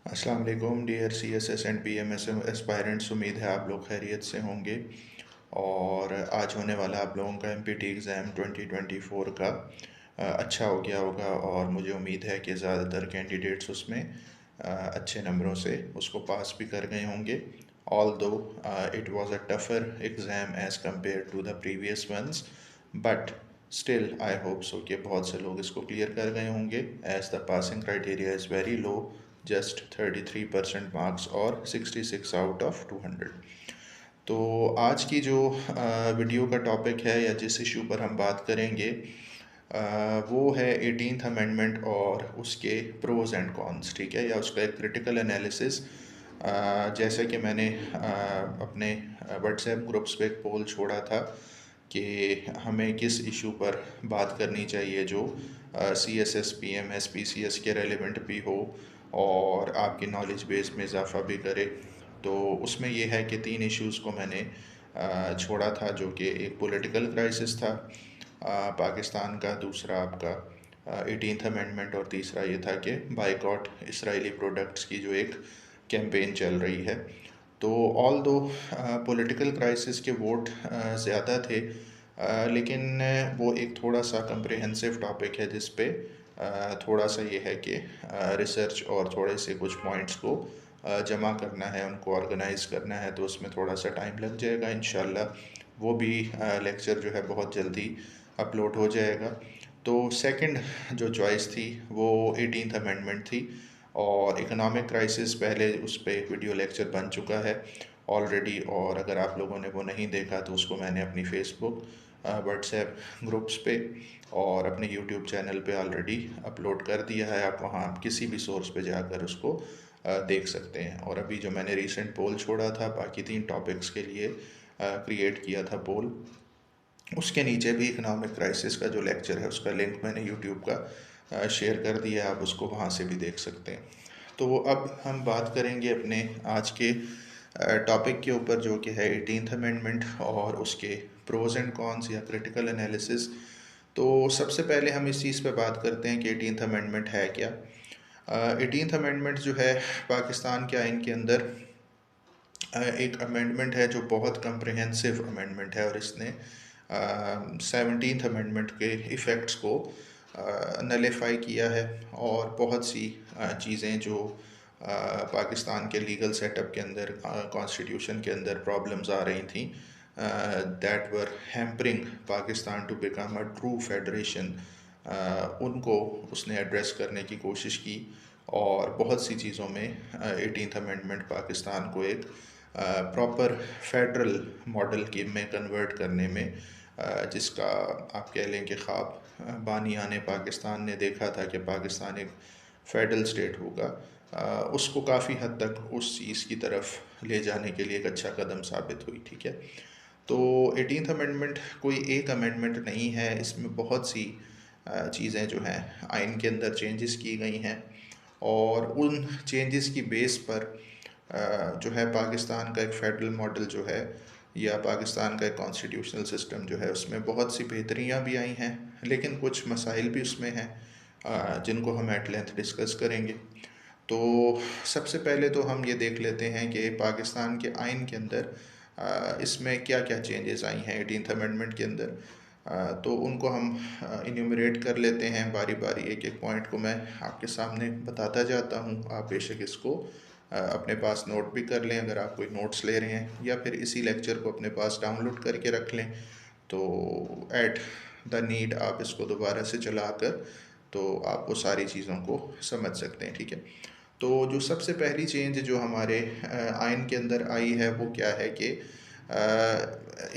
अस्सलाम वालेकुम dear CSS and PMS aspirants. उम्मीद है आप लोग खैरियत से होंगे। और आज होने वाला आप लोगों का MPT एग्ज़ाम 2024 का अच्छा हो गया होगा और मुझे उम्मीद है कि ज़्यादातर कैंडिडेट्स उसमें अच्छे नंबरों से उसको पास भी कर गए होंगे। Although it was a tougher exam as compared to the previous ones, but still I hope so कि बहुत से लोग इसको क्लियर कर गए होंगे as the passing criteria is very low, just 33% marks और 66 आउट ऑफ 200। तो आज की जो वीडियो का टॉपिक है या जिस इशू पर हम बात करेंगे वो है 18th अमेंडमेंट और उसके प्रोज एंड कॉन्स, ठीक है, या उसका एक क्रिटिकल एनालिसिस। जैसे कि मैंने अपने व्हाट्सएप ग्रुप्स पे एक पोल छोड़ा था कि हमें किस इशू पर बात करनी चाहिए जो CSS PMS PCS के रेलिवेंट भी हो और आपकी नॉलेज बेस में इजाफ़ा भी करे। तो उसमें ये है कि 3 इश्यूज़ को मैंने छोड़ा था, जो कि एक पॉलिटिकल क्राइसिस था पाकिस्तान का, दूसरा आपका 18th अमेंडमेंट और तीसरा ये था कि बाइकॉट इसराइली प्रोडक्ट्स की जो एक कैंपेन चल रही है। तो ऑल दो पॉलिटिकल क्राइसिस के वोट ज़्यादा थे, लेकिन वो एक थोड़ा सा कंप्रिहेंसिव टॉपिक है जिस पे थोड़ा सा ये है कि रिसर्च और थोड़े से कुछ पॉइंट्स को जमा करना है, उनको ऑर्गेनाइज़ करना है, तो उसमें थोड़ा सा टाइम लग जाएगा। इंशाल्लाह वो भी लेक्चर जो है बहुत जल्दी अपलोड हो जाएगा। तो सेकंड जो चॉइस थी वो 18th अमेंडमेंट थी और इकोनॉमिक क्राइसिस पहले उस पर वीडियो लेक्चर बन चुका है ऑलरेडी, और अगर आप लोगों ने वो नहीं देखा तो उसको मैंने अपनी फेसबुक व्हाट्सएप ग्रुप्स पे और अपने यूट्यूब चैनल पे ऑलरेडी अपलोड कर दिया है। आप वहाँ किसी भी सोर्स पे जाकर उसको देख सकते हैं। और अभी जो मैंने रीसेंट पोल छोड़ा था बाकी 3 टॉपिक्स के लिए क्रिएट किया था पोल, उसके नीचे भी इकोनॉमिक क्राइसिस का जो लेक्चर है उसका लिंक मैंने यूट्यूब का शेयर कर दिया है, आप उसको वहाँ से भी देख सकते हैं। तो अब हम बात करेंगे अपने आज के टॉपिक के ऊपर, जो कि है 18th अमेंडमेंट और उसके प्रोज एंड कॉन्स या क्रिटिकल एनालिसिस। तो सबसे पहले हम इस चीज़ पे बात करते हैं कि 18th अमेंडमेंट है क्या। 18th अमेंडमेंट जो है पाकिस्तान के आइन के अंदर एक अमेंडमेंट है जो बहुत कम्प्रिहेंसिव अमेंडमेंट है, और इसने 17th अमेंडमेंट के इफ़ेक्ट्स को नलीफाई किया है। और बहुत सी चीज़ें जो पाकिस्तान के लीगल सेटअप के अंदर, कॉन्स्टिट्यूशन के अंदर प्रॉब्लम्स आ रही थी, that were hampering Pakistan to become a true federation, उनको उसने एड्रेस करने की कोशिश की। और बहुत सी चीज़ों में 18th अमेंडमेंट पाकिस्तान को एक प्रॉपर फेडरल मॉडल की में कन्वर्ट करने में, जिसका आप कह लें कि ख्वाब बानियाने पाकिस्तान ने देखा था कि पाकिस्तान एक फेडरल स्टेट होगा, उसको काफ़ी हद तक उस चीज़ की तरफ ले जाने के लिए एक अच्छा कदम साबित हुई, ठीक है। तो 18th अमेंडमेंट कोई एक अमेंडमेंट नहीं है, इसमें बहुत सी चीज़ें जो हैं आइन के अंदर चेंजेस की गई हैं, और उन चेंजेस की बेस पर जो है पाकिस्तान का एक फेडरल मॉडल जो है या पाकिस्तान का एक कॉन्स्टिट्यूशनल सिस्टम जो है उसमें बहुत सी बेहतरियाँ भी आई हैं, लेकिन कुछ मसाइल भी उसमें हैं जिनको हम एट लेंथ डिस्कस करेंगे। तो सबसे पहले तो हम ये देख लेते हैं कि पाकिस्तान के आइन के अंदर इसमें क्या क्या चेंजेस आई हैं 18th अमेंडमेंट के अंदर। तो उनको हम इन्यूमरेट कर लेते हैं बारी बारी, एक एक पॉइंट को मैं आपके सामने बताता जाता हूँ। आप बेशक इसको अपने पास नोट भी कर लें अगर आप कोई नोट्स ले रहे हैं, या फिर इसी लेक्चर को अपने पास डाउनलोड करके रख लें, तो एट द नीड आप इसको दोबारा से चला कर तो आप वो सारी चीज़ों को समझ सकते हैं, ठीक है। तो जो सबसे पहली चेंज जो हमारे आइन के अंदर आई है वो क्या है कि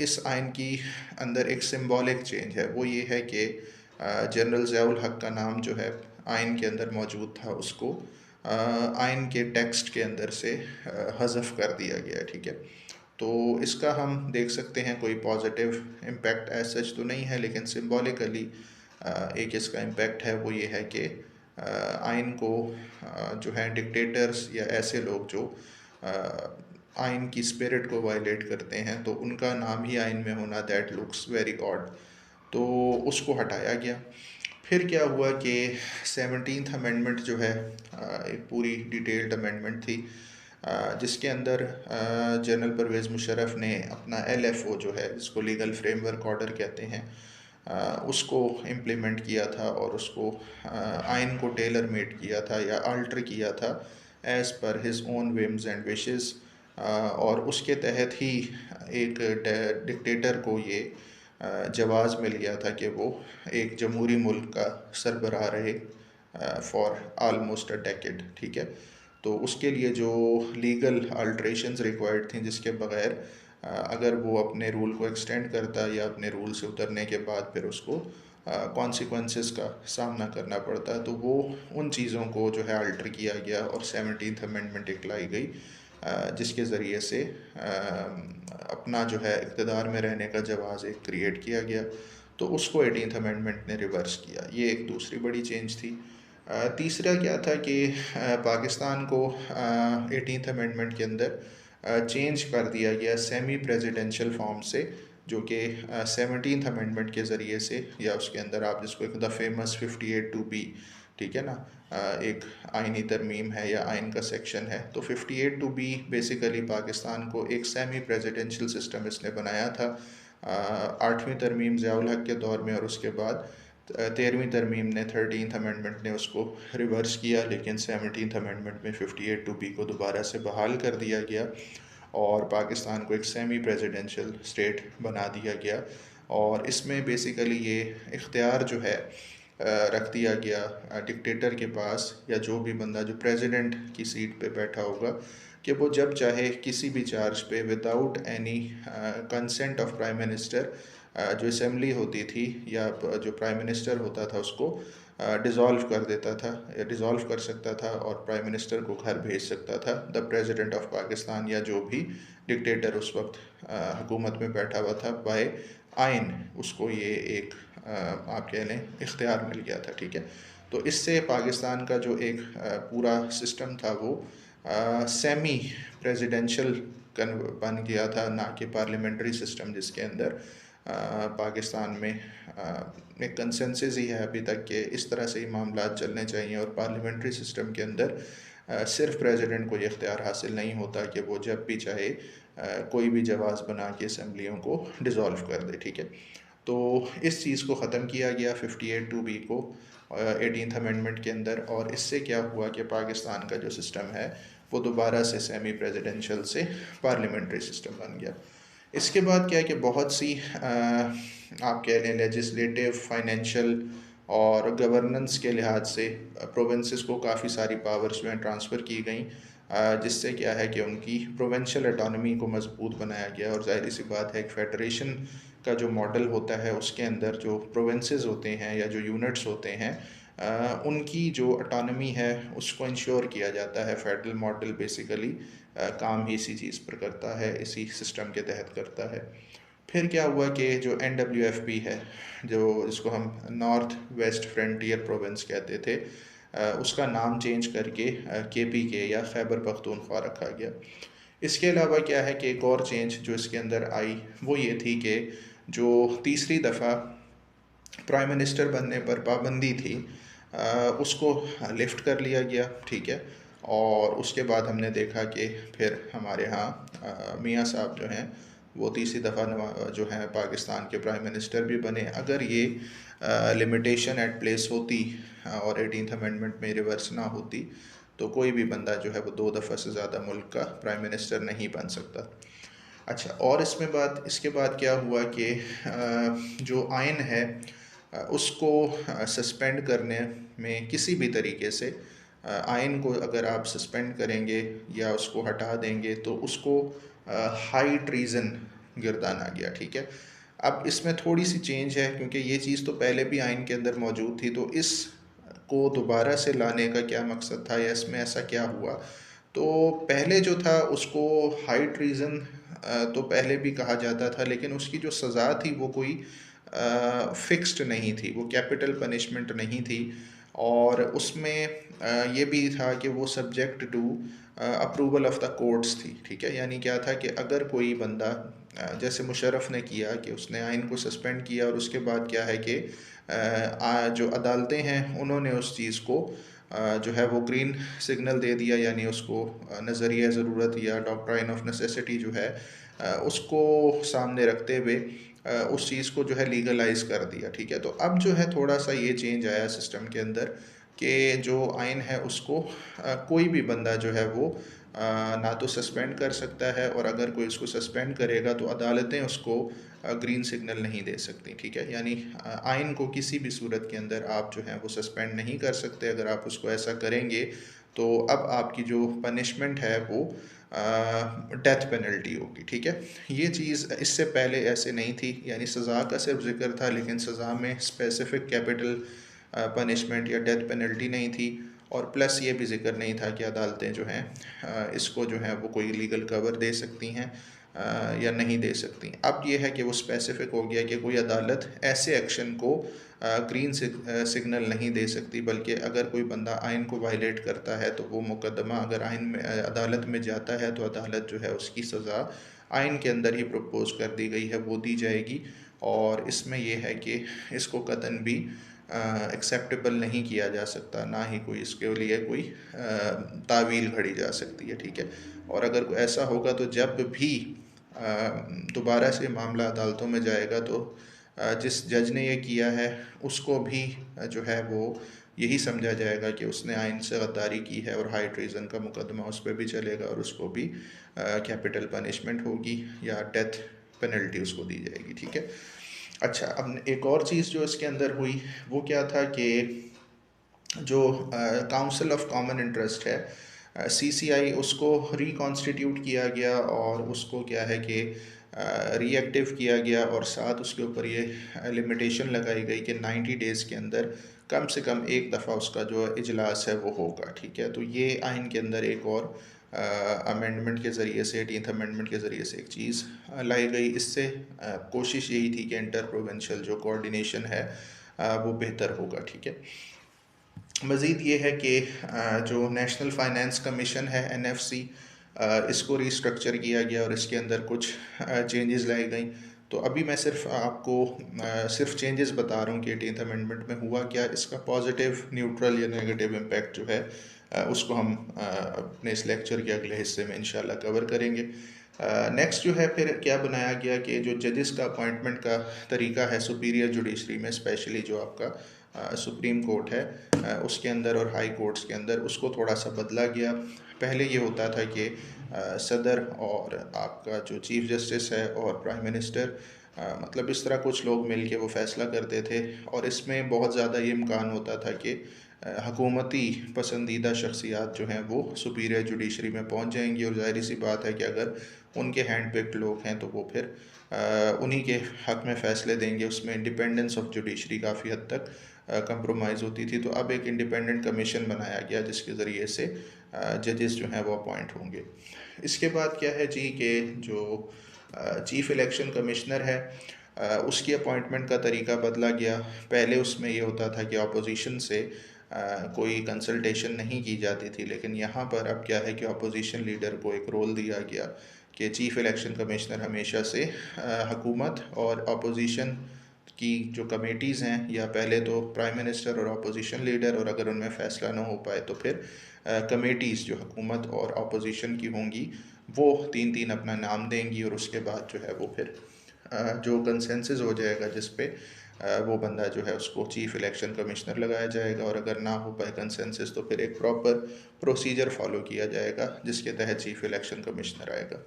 इस आइन की अंदर एक सिंबॉलिक चेंज है। वो ये है कि जनरल ज़ियाउल हक का नाम जो है आइन के अंदर मौजूद था, उसको आइन के टेक्स्ट के अंदर से हज़फ कर दिया गया, ठीक है। तो इसका हम देख सकते हैं कोई पॉजिटिव इम्पैक्ट एज सच तो नहीं है, लेकिन सिंबॉलिकली एक इसका इम्पैक्ट है, वो ये है कि आइन को जो है डिक्टेटर्स या ऐसे लोग जो आइन की स्पिरिट को वायलेट करते हैं, तो उनका नाम ही आइन में होना, दैट लुक्स वेरी ऑड, तो उसको हटाया गया। फिर क्या हुआ कि 17th अमेंडमेंट जो है एक पूरी डिटेल्ड अमेंडमेंट थी, जिसके अंदर जनरल परवेज़ मुशर्रफ ने अपना LFO जो है, जिसको लीगल फ्रेमवर्क ऑर्डर कहते हैं, उसको इम्प्लीमेंट किया था और उसको आइन को टेलर मेड किया था या अल्टर किया था as per his own whims and wishes. और उसके तहत ही एक डिक्टेटर को ये जवाज़ मिल गया था कि वो एक जमहूरी मुल्क का सरबराह रहे फॉर आलमोस्ट अ डेकेड, ठीक है। तो उसके लिए जो लीगल अल्ट्रेशंस रिक्वायर्ड थी, जिसके बगैर अगर वो अपने रूल को एक्सटेंड करता या अपने रूल से उतरने के बाद फिर उसको कॉन्सिक्वेंसेस का सामना करना पड़ता, तो वो उन चीज़ों को जो है अल्टर किया गया और 17th अमेंडमेंट एक लाई गई, जिसके ज़रिए से अपना जो है इक़्तिदार में रहने का जवाज़ एक क्रिएट किया गया। तो उसको 18th अमेंडमेंट ने रिवर्स किया। ये एक दूसरी बड़ी चेंज थी। तीसरा क्या था कि पाकिस्तान को 18th अमेंडमेंट के अंदर चेंज कर दिया गया सेमी प्रेसिडेंशियल फॉर्म से, जो कि 17th अमेंडमेंट के ज़रिए से, या उसके अंदर आप जिसको एक द फेमस 58(2)B, ठीक है ना, एक आइनी तरमीम है या आइन का सेक्शन है। तो 58(2)B बेसिकली पाकिस्तान को एक सेमी प्रेसिडेंशियल सिस्टम इसने बनाया था 8वीं तरमीम ज़ियाउल हक के दौर में, और उसके बाद 13वीं तरमीम ने 13th अमेंडमेंट ने उसको रिवर्स किया, लेकिन 17th अमेंडमेंट में 58(2)B को दोबारा से बहाल कर दिया गया और पाकिस्तान को एक सेमी प्रेसिडेंशियल स्टेट बना दिया गया। और इसमें बेसिकली ये इख्तियार जो है रख दिया गया डिक्टेटर के पास, या जो भी बंदा जो प्रेसिडेंट की सीट पे बैठा होगा, कि वो जब चाहे किसी भी चार्ज पे without any consent of prime minister, जो असम्बली होती थी या जो प्राइम मिनिस्टर होता था, उसको डिज़ोल्व कर देता था या डिज़ोल्व कर सकता था और प्राइम मिनिस्टर को घर भेज सकता था द प्रेसिडेंट ऑफ पाकिस्तान, या जो भी डिक्टेटर उस वक्त हुकूमत में बैठा हुआ था, बाय आइन उसको ये एक आप कह लें इख्तियार मिल गया था, ठीक है। तो इससे पाकिस्तान का जो एक पूरा सिस्टम था वो सेमी प्रेसिडेंशियल बन गया था, ना कि पार्लियामेंट्री सिस्टम, जिसके अंदर पाकिस्तान में एक कंसेंसस ही है अभी तक कि इस तरह से ही मामला चलने चाहिए। और पार्लियामेंट्री सिस्टम के अंदर सिर्फ प्रेसिडेंट को ये इख्तियार हासिल नहीं होता कि वो जब भी चाहे कोई भी जवाज़ बना के असम्बलियों को डिज़ोल्व कर दे, ठीक है। तो इस चीज़ को ख़त्म किया गया 58(2)B को 18th अमेंडमेंट के अंदर, और इससे क्या हुआ कि पाकिस्तान का जो सिस्टम है वो दोबारा से सेमी प्रेसिडेंशियल से पार्लियामेंट्री सिस्टम बन गया। इसके बाद क्या है कि बहुत सी आप कह लें लेजिस्लेटिव, फाइनेंशियल और गवर्नेंस के लिहाज से प्रोविंसेस को काफ़ी सारी पावर्स जो हैं ट्रांसफ़र की गई, जिससे क्या है कि उनकी प्रोविंशियल ऑटोनॉमी को मजबूत बनाया गया। और ज़ाहिर सी बात है, एक फेडरेशन का जो मॉडल होता है उसके अंदर जो प्रोविंसेस होते हैं या जो यूनिट्स होते हैं, उनकी जो ऑटोनॉमी है उसको इंश्योर किया जाता है। फेडरल मॉडल बेसिकली काम ही इसी चीज़ पर करता है, इसी सिस्टम के तहत करता है। फिर क्या हुआ कि जो NWFP है, जो जिसको हम नॉर्थ वेस्ट फ्रंटियर प्रोविंस कहते थे, उसका नाम चेंज करके KPK या खैबर पख्तूनख्वा रखा गया। इसके अलावा क्या है कि एक और चेंज जो इसके अंदर आई वो ये थी कि जो तीसरी दफ़ा प्राइम मिनिस्टर बनने पर पाबंदी थी, उसको लिफ्ट कर लिया गया, ठीक है। और उसके बाद हमने देखा कि फिर हमारे यहाँ मियाँ साहब जो हैं वो तीसरी दफ़ा जो हैं पाकिस्तान के प्राइम मिनिस्टर भी बने। अगर ये लिमिटेशन एट प्लेस होती और 18th अमेंडमेंट में रिवर्स ना होती, तो कोई भी बंदा जो है वो 2 दफ़ा से ज़्यादा मुल्क का प्राइम मिनिस्टर नहीं बन सकता। अच्छा, और इसके बाद क्या हुआ कि जो आइन है उसको सस्पेंड करने में किसी भी तरीके से आइन को अगर आप सस्पेंड करेंगे या उसको हटा देंगे तो उसको हाई ट्रीज़न गिरदाना गया, ठीक है। अब इसमें थोड़ी सी चेंज है, क्योंकि ये चीज़ तो पहले भी आइन के अंदर मौजूद थी, तो इस को दोबारा से लाने का क्या मकसद था या इसमें ऐसा क्या हुआ। तो पहले जो था उसको हाई ट्रीज़न तो पहले भी कहा जाता था, लेकिन उसकी जो सज़ा थी वो कोई फिक्स्ड नहीं थी, वो कैपिटल पनिशमेंट नहीं थी। और उसमें ये भी था कि वो subject to approval of the courts थी, ठीक है। यानी क्या था कि अगर कोई बंदा जैसे मुशर्रफ ने किया कि उसने आइन को सस्पेंड किया और उसके बाद क्या है कि जो अदालतें हैं उन्होंने उस चीज़ को जो है वो ग्रीन सिग्नल दे दिया, यानी उसको नज़रिया ज़रूरत या डॉक्ट्राइन ऑफ नेसेसिटी जो है उसको सामने रखते हुए उस चीज़ को जो है लीगलाइज कर दिया, ठीक है। तो अब जो है थोड़ा सा ये चेंज आया सिस्टम के अंदर कि जो आइन है उसको कोई भी बंदा जो है वो ना तो सस्पेंड कर सकता है, और अगर कोई उसको सस्पेंड करेगा तो अदालतें उसको ग्रीन सिग्नल नहीं दे सकती, ठीक है। यानी आइन को किसी भी सूरत के अंदर आप जो है वो सस्पेंड नहीं कर सकते। अगर आप उसको ऐसा करेंगे तो अब आपकी जो पनिशमेंट है वो डेथ पेनल्टी होगी, ठीक है। ये चीज़ इससे पहले ऐसे नहीं थी, यानी सज़ा का सिर्फ जिक्र था, लेकिन सज़ा में स्पेसिफिक कैपिटल पनिशमेंट या डेथ पेनल्टी नहीं थी, और प्लस ये भी जिक्र नहीं था कि अदालतें जो हैं इसको जो है वो कोई लीगल कवर दे सकती हैं या नहीं दे सकती। अब ये है कि वो स्पेसिफिक हो गया कि कोई अदालत ऐसे एक्शन को ग्रीन सिग्नल नहीं दे सकती, बल्कि अगर कोई बंदा आइन को वायलेट करता है तो वो मुकदमा अगर आइन में अदालत में जाता है तो अदालत जो है उसकी सज़ा आइन के अंदर ही प्रपोज कर दी गई है वो दी जाएगी। और इसमें यह है कि इसको कतन भी एक्सेप्टेबल नहीं किया जा सकता, ना ही कोई इसके लिए कोई तावील घड़ी जा सकती है, ठीक है। और अगर ऐसा होगा तो जब भी दोबारा से मामला अदालतों में जाएगा तो जिस जज ने ये किया है उसको भी जो है वो यही समझा जाएगा कि उसने आइन से गद्दारी की है, और हाई ट्रीज़न का मुकदमा उस पर भी चलेगा और उसको भी कैपिटल पनिशमेंट होगी या डेथ पेनल्टी उसको दी जाएगी, ठीक है। अच्छा, अब एक और चीज़ जो इसके अंदर हुई वो क्या था कि जो काउंसिल ऑफ कॉमन इंटरेस्ट है सीसीआई, उसको रिकॉन्स्टिट्यूट किया गया और उसको क्या है कि रीएक्टिव किया गया, और साथ उसके ऊपर ये लिमिटेशन लगाई गई कि 90 डेज़ के अंदर कम से कम एक दफ़ा उसका जो इजलास है वो होगा, ठीक है। तो ये आइन के अंदर एक और अमेंडमेंट के ज़रिए से 18th अमेंडमेंट के ज़रिए से एक चीज़ लाई गई। इससे कोशिश यही थी कि इंटर प्रोविंशियल जो कोऑर्डिनेशन है वो बेहतर होगा, ठीक है। मज़ीद ये है कि जो नेशनल फाइनेंस कमीशन है NFC, इसको रिस्ट्रक्चर किया गया और इसके अंदर कुछ चेंजेस लाई गई। तो अभी मैं सिर्फ आपको सिर्फ चेंजेस बता रहा हूँ कि 18th अमेंडमेंट में हुआ क्या, इसका पॉजिटिव, न्यूट्रल या नेगेटिव इम्पैक्ट जो है उसको हम अपने इस लेक्चर के अगले हिस्से में इंशाल्लाह कवर करेंगे। नेक्स्ट जो है फिर क्या बनाया गया कि जो जजेस का अपॉइंटमेंट का तरीका है सुपीरियर जुडिशरी में, स्पेशली जो आपका सुप्रीम कोर्ट है उसके अंदर और हाई कोर्ट्स के अंदर, उसको थोड़ा सा बदला गया। पहले ये होता था कि सदर और आपका जो चीफ जस्टिस है और प्राइम मिनिस्टर, मतलब इस तरह कुछ लोग मिल के वो फ़ैसला करते थे, और इसमें बहुत ज़्यादा ये इम्कान होता था कि हकूमती पसंदीदा शख्सियात जो हैं वो सुपीरियर जुडिशरी में पहुंच जाएंगी, और ज़ाहिर सी बात है कि अगर उनके हैंड पिक्ड लोग हैं तो वो फिर उन्हीं के हक़ में फ़ैसले देंगे। उसमें इंडिपेंडेंस ऑफ जुडिशरी काफ़ी हद तक कंप्रोमाइज़ होती थी। तो अब एक इंडिपेंडेंट कमीशन बनाया गया जिसके ज़रिए से जजेस जो हैं वो अपॉइंट होंगे। इसके बाद क्या है जी कि जो चीफ़ इलेक्शन कमिश्नर है उसकी अपॉइंटमेंट का तरीका बदला गया। पहले उसमें ये होता था कि अपोजिशन से कोई कंसल्टेशन नहीं की जाती थी, लेकिन यहाँ पर अब क्या है कि अपोजिशन लीडर को एक रोल दिया गया कि चीफ़ इलेक्शन कमिश्नर हमेशा से हुकूमत और अपोजिशन की जो कमेटीज़ हैं, या पहले तो प्राइम मिनिस्टर और अपोजिशन लीडर, और अगर उनमें फ़ैसला ना हो पाए तो फिर कमेटीज़ जो हुकूमत और अपोजिशन की होंगी वो तीन तीन अपना नाम देंगी, और उसके बाद जो है वो फिर जो कंसेंसस हो जाएगा जिस पे वो बंदा जो है उसको चीफ़ इलेक्शन कमिश्नर लगाया जाएगा, और अगर ना हो पाए कंसेंसस तो फिर एक प्रॉपर प्रोसीजर फॉलो किया जाएगा जिसके तहत चीफ़ इलेक्शन कमिश्नर आएगा।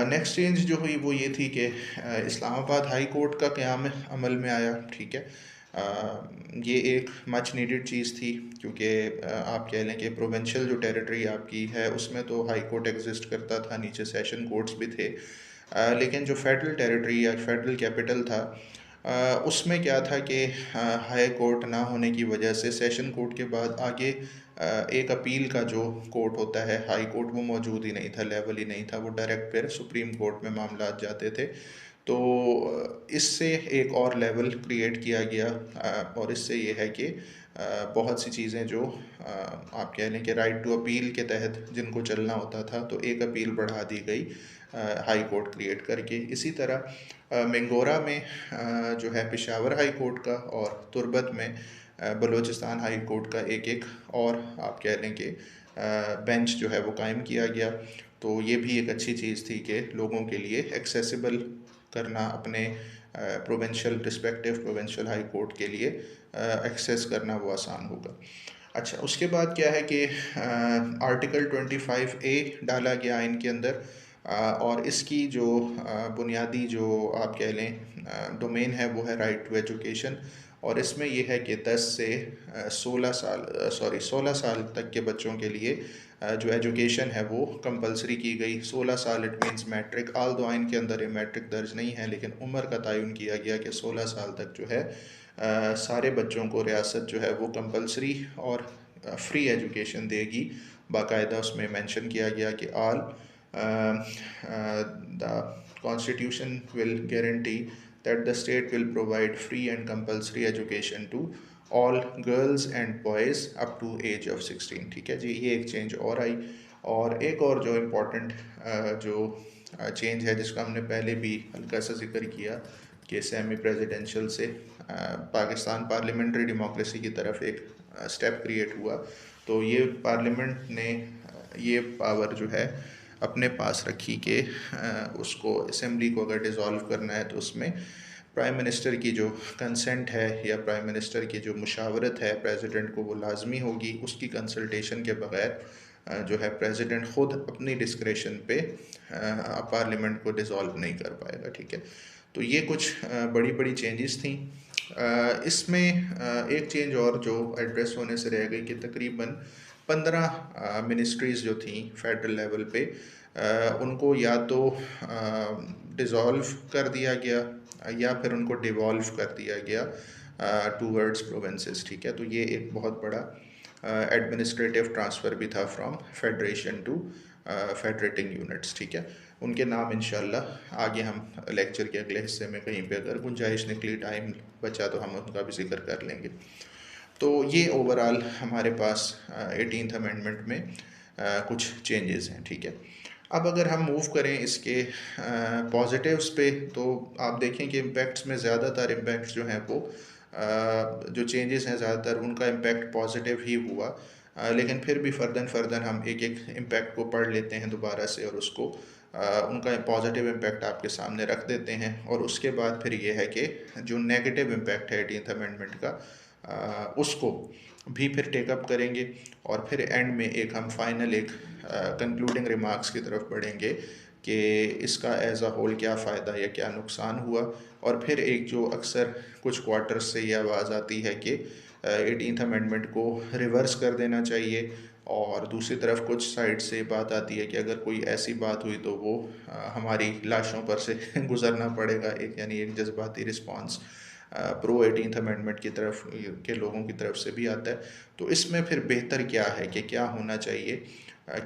नेक्स्ट चेंज जो हुई वो ये थी कि इस्लामाबाद हाई कोर्ट का क़याम अमल में आया, ठीक है। ये एक मच नीडेड चीज़ थी, क्योंकि आप कह लें कि प्रोविंशियल जो टेरिटरी आपकी है उसमें तो हाई कोर्ट एग्जिस्ट करता था, नीचे सेशन कोर्ट्स भी थे, लेकिन जो फेडरल टेरिटरी या फेडरल कैपिटल था उसमें क्या था कि हाई कोर्ट ना होने की वजह से सेशन कोर्ट के बाद आगे एक अपील का जो कोर्ट होता है हाई कोर्ट, वो मौजूद ही नहीं था, लेवल ही नहीं था, वो डायरेक्ट फिर सुप्रीम कोर्ट में मामला जाते थे। तो इससे एक और लेवल क्रिएट किया गया, और इससे ये है कि बहुत सी चीज़ें जो आप कह लें कि राइट टू अपील के तहत जिनको चलना होता था, तो एक अपील बढ़ा दी गई हाई कोर्ट क्रिएट करके। इसी तरह मिंगोरा में जो है पेशावर हाई कोर्ट का, और तुर्बत में बलूचिस्तान हाई कोर्ट का एक एक और आप कह लें कि बेंच जो है वो कायम किया गया। तो ये भी एक अच्छी चीज़ थी कि लोगों के लिए एक्सेसिबल करना, अपने provincial respective provincial high court के लिए एक्सेस करना वो आसान होगा। अच्छा, उसके बाद क्या है कि आर्टिकल 25A डाला गया आइन के अंदर, और इसकी जो बुनियादी जो आप कह लें डोमेन है वो है राइट टू एजुकेशन। और इसमें यह है कि 10 से 16 साल तक के बच्चों के लिए जो एजुकेशन है वो कंपलसरी की गई। 16 साल इट मीन्स मैट्रिक, आल दो आइन के अंदर ये मैट्रिक दर्ज नहीं है, लेकिन उम्र का तयन किया गया कि 16 साल तक जो है सारे बच्चों को रियासत जो है वो कंपलसरी और फ्री एजुकेशन देगी। बाकायदा उसमें मेंशन किया गया कि all the constitution will guarantee that the state will provide free and compulsory education to all girls and boys up to age of 16। ठीक है जी, ये एक चेंज और आई। और एक और जो इम्पोर्टेंट जो चेंज है जिसका हमने पहले भी हल्का सा जिक्र किया कि सेमी प्रेसिडेंशियल से पाकिस्तान पार्लियामेंट्री डेमोक्रेसी की तरफ एक स्टेप क्रिएट हुआ। तो ये पार्लियामेंट ने ये पावर जो है अपने पास रखी कि उसको असेंबली को अगर डिज़ोल्व करना है तो उसमें प्राइम मिनिस्टर की जो कंसेंट है या प्राइम मिनिस्टर की जो मुशावरत है प्रेसिडेंट को वो लाजमी होगी। उसकी कंसल्टेशन के बगैर जो है प्रेसिडेंट ख़ुद अपनी डिस्क्रेशन पे पार्लियामेंट को डिज़ोल्व नहीं कर पाएगा। ठीक है, तो ये कुछ बड़ी बड़ी चेंजेस थी। इसमें एक चेंज और जो एड्रेस होने से रह गई कि तकरीबन 15 मिनिस्ट्रीज़ जो थी फेडरल लेवल पे उनको या तो डिज़ोल्व कर दिया गया या फिर उनको डिवॉल्व कर दिया गया टूवर्ड्स प्रोविंसेस। ठीक है, तो ये एक बहुत बड़ा एडमिनिस्ट्रेटिव ट्रांसफ़र भी था from federation to federating units. ठीक है, उनके नाम इंशाल्लाह आगे हम लेक्चर के अगले हिस्से में कहीं पे अगर गुंजाइश निकली, टाइम बचा तो हम उनका भी जिक्र कर लेंगे। तो ये ओवरऑल हमारे पास 18th अमेंडमेंट में कुछ चेंजेस हैं। ठीक है, अब अगर हम मूव करें इसके पॉजिटिव्स पे, तो आप देखें कि इम्पैक्ट्स में ज़्यादातर इम्पैक्ट्स जो हैं वो जो चेंजेस हैं ज़्यादातर उनका इम्पैक्ट पॉजिटिव ही हुआ। लेकिन फिर भी फ़र्दन हम एक एक इम्पैक्ट को पढ़ लेते हैं दोबारा से और उसको उनका पॉजिटिव इम्पैक्ट आपके सामने रख देते हैं। और उसके बाद फिर ये है कि जो नेगेटिव इम्पैक्ट है 18th अमेंडमेंट का उसको भी फिर टेकअप करेंगे। और फिर एंड में एक हम फाइनल एक कंक्लूडिंग रिमार्क्स की तरफ बढ़ेंगे कि इसका एज अ होल क्या फ़ायदा या क्या नुकसान हुआ। और फिर एक जो अक्सर कुछ क्वार्टर्स से ये आवाज़ आती है कि 18th अमेंडमेंट को रिवर्स कर देना चाहिए, और दूसरी तरफ कुछ साइड से बात आती है कि अगर कोई ऐसी बात हुई तो वो हमारी लाशों पर से गुजरना पड़ेगा, एक यानी एक जज्बाती रिस्पांस प्रो 18th अमेंडमेंट की तरफ के लोगों की तरफ से भी आता है। तो इसमें फिर बेहतर क्या है कि क्या होना चाहिए,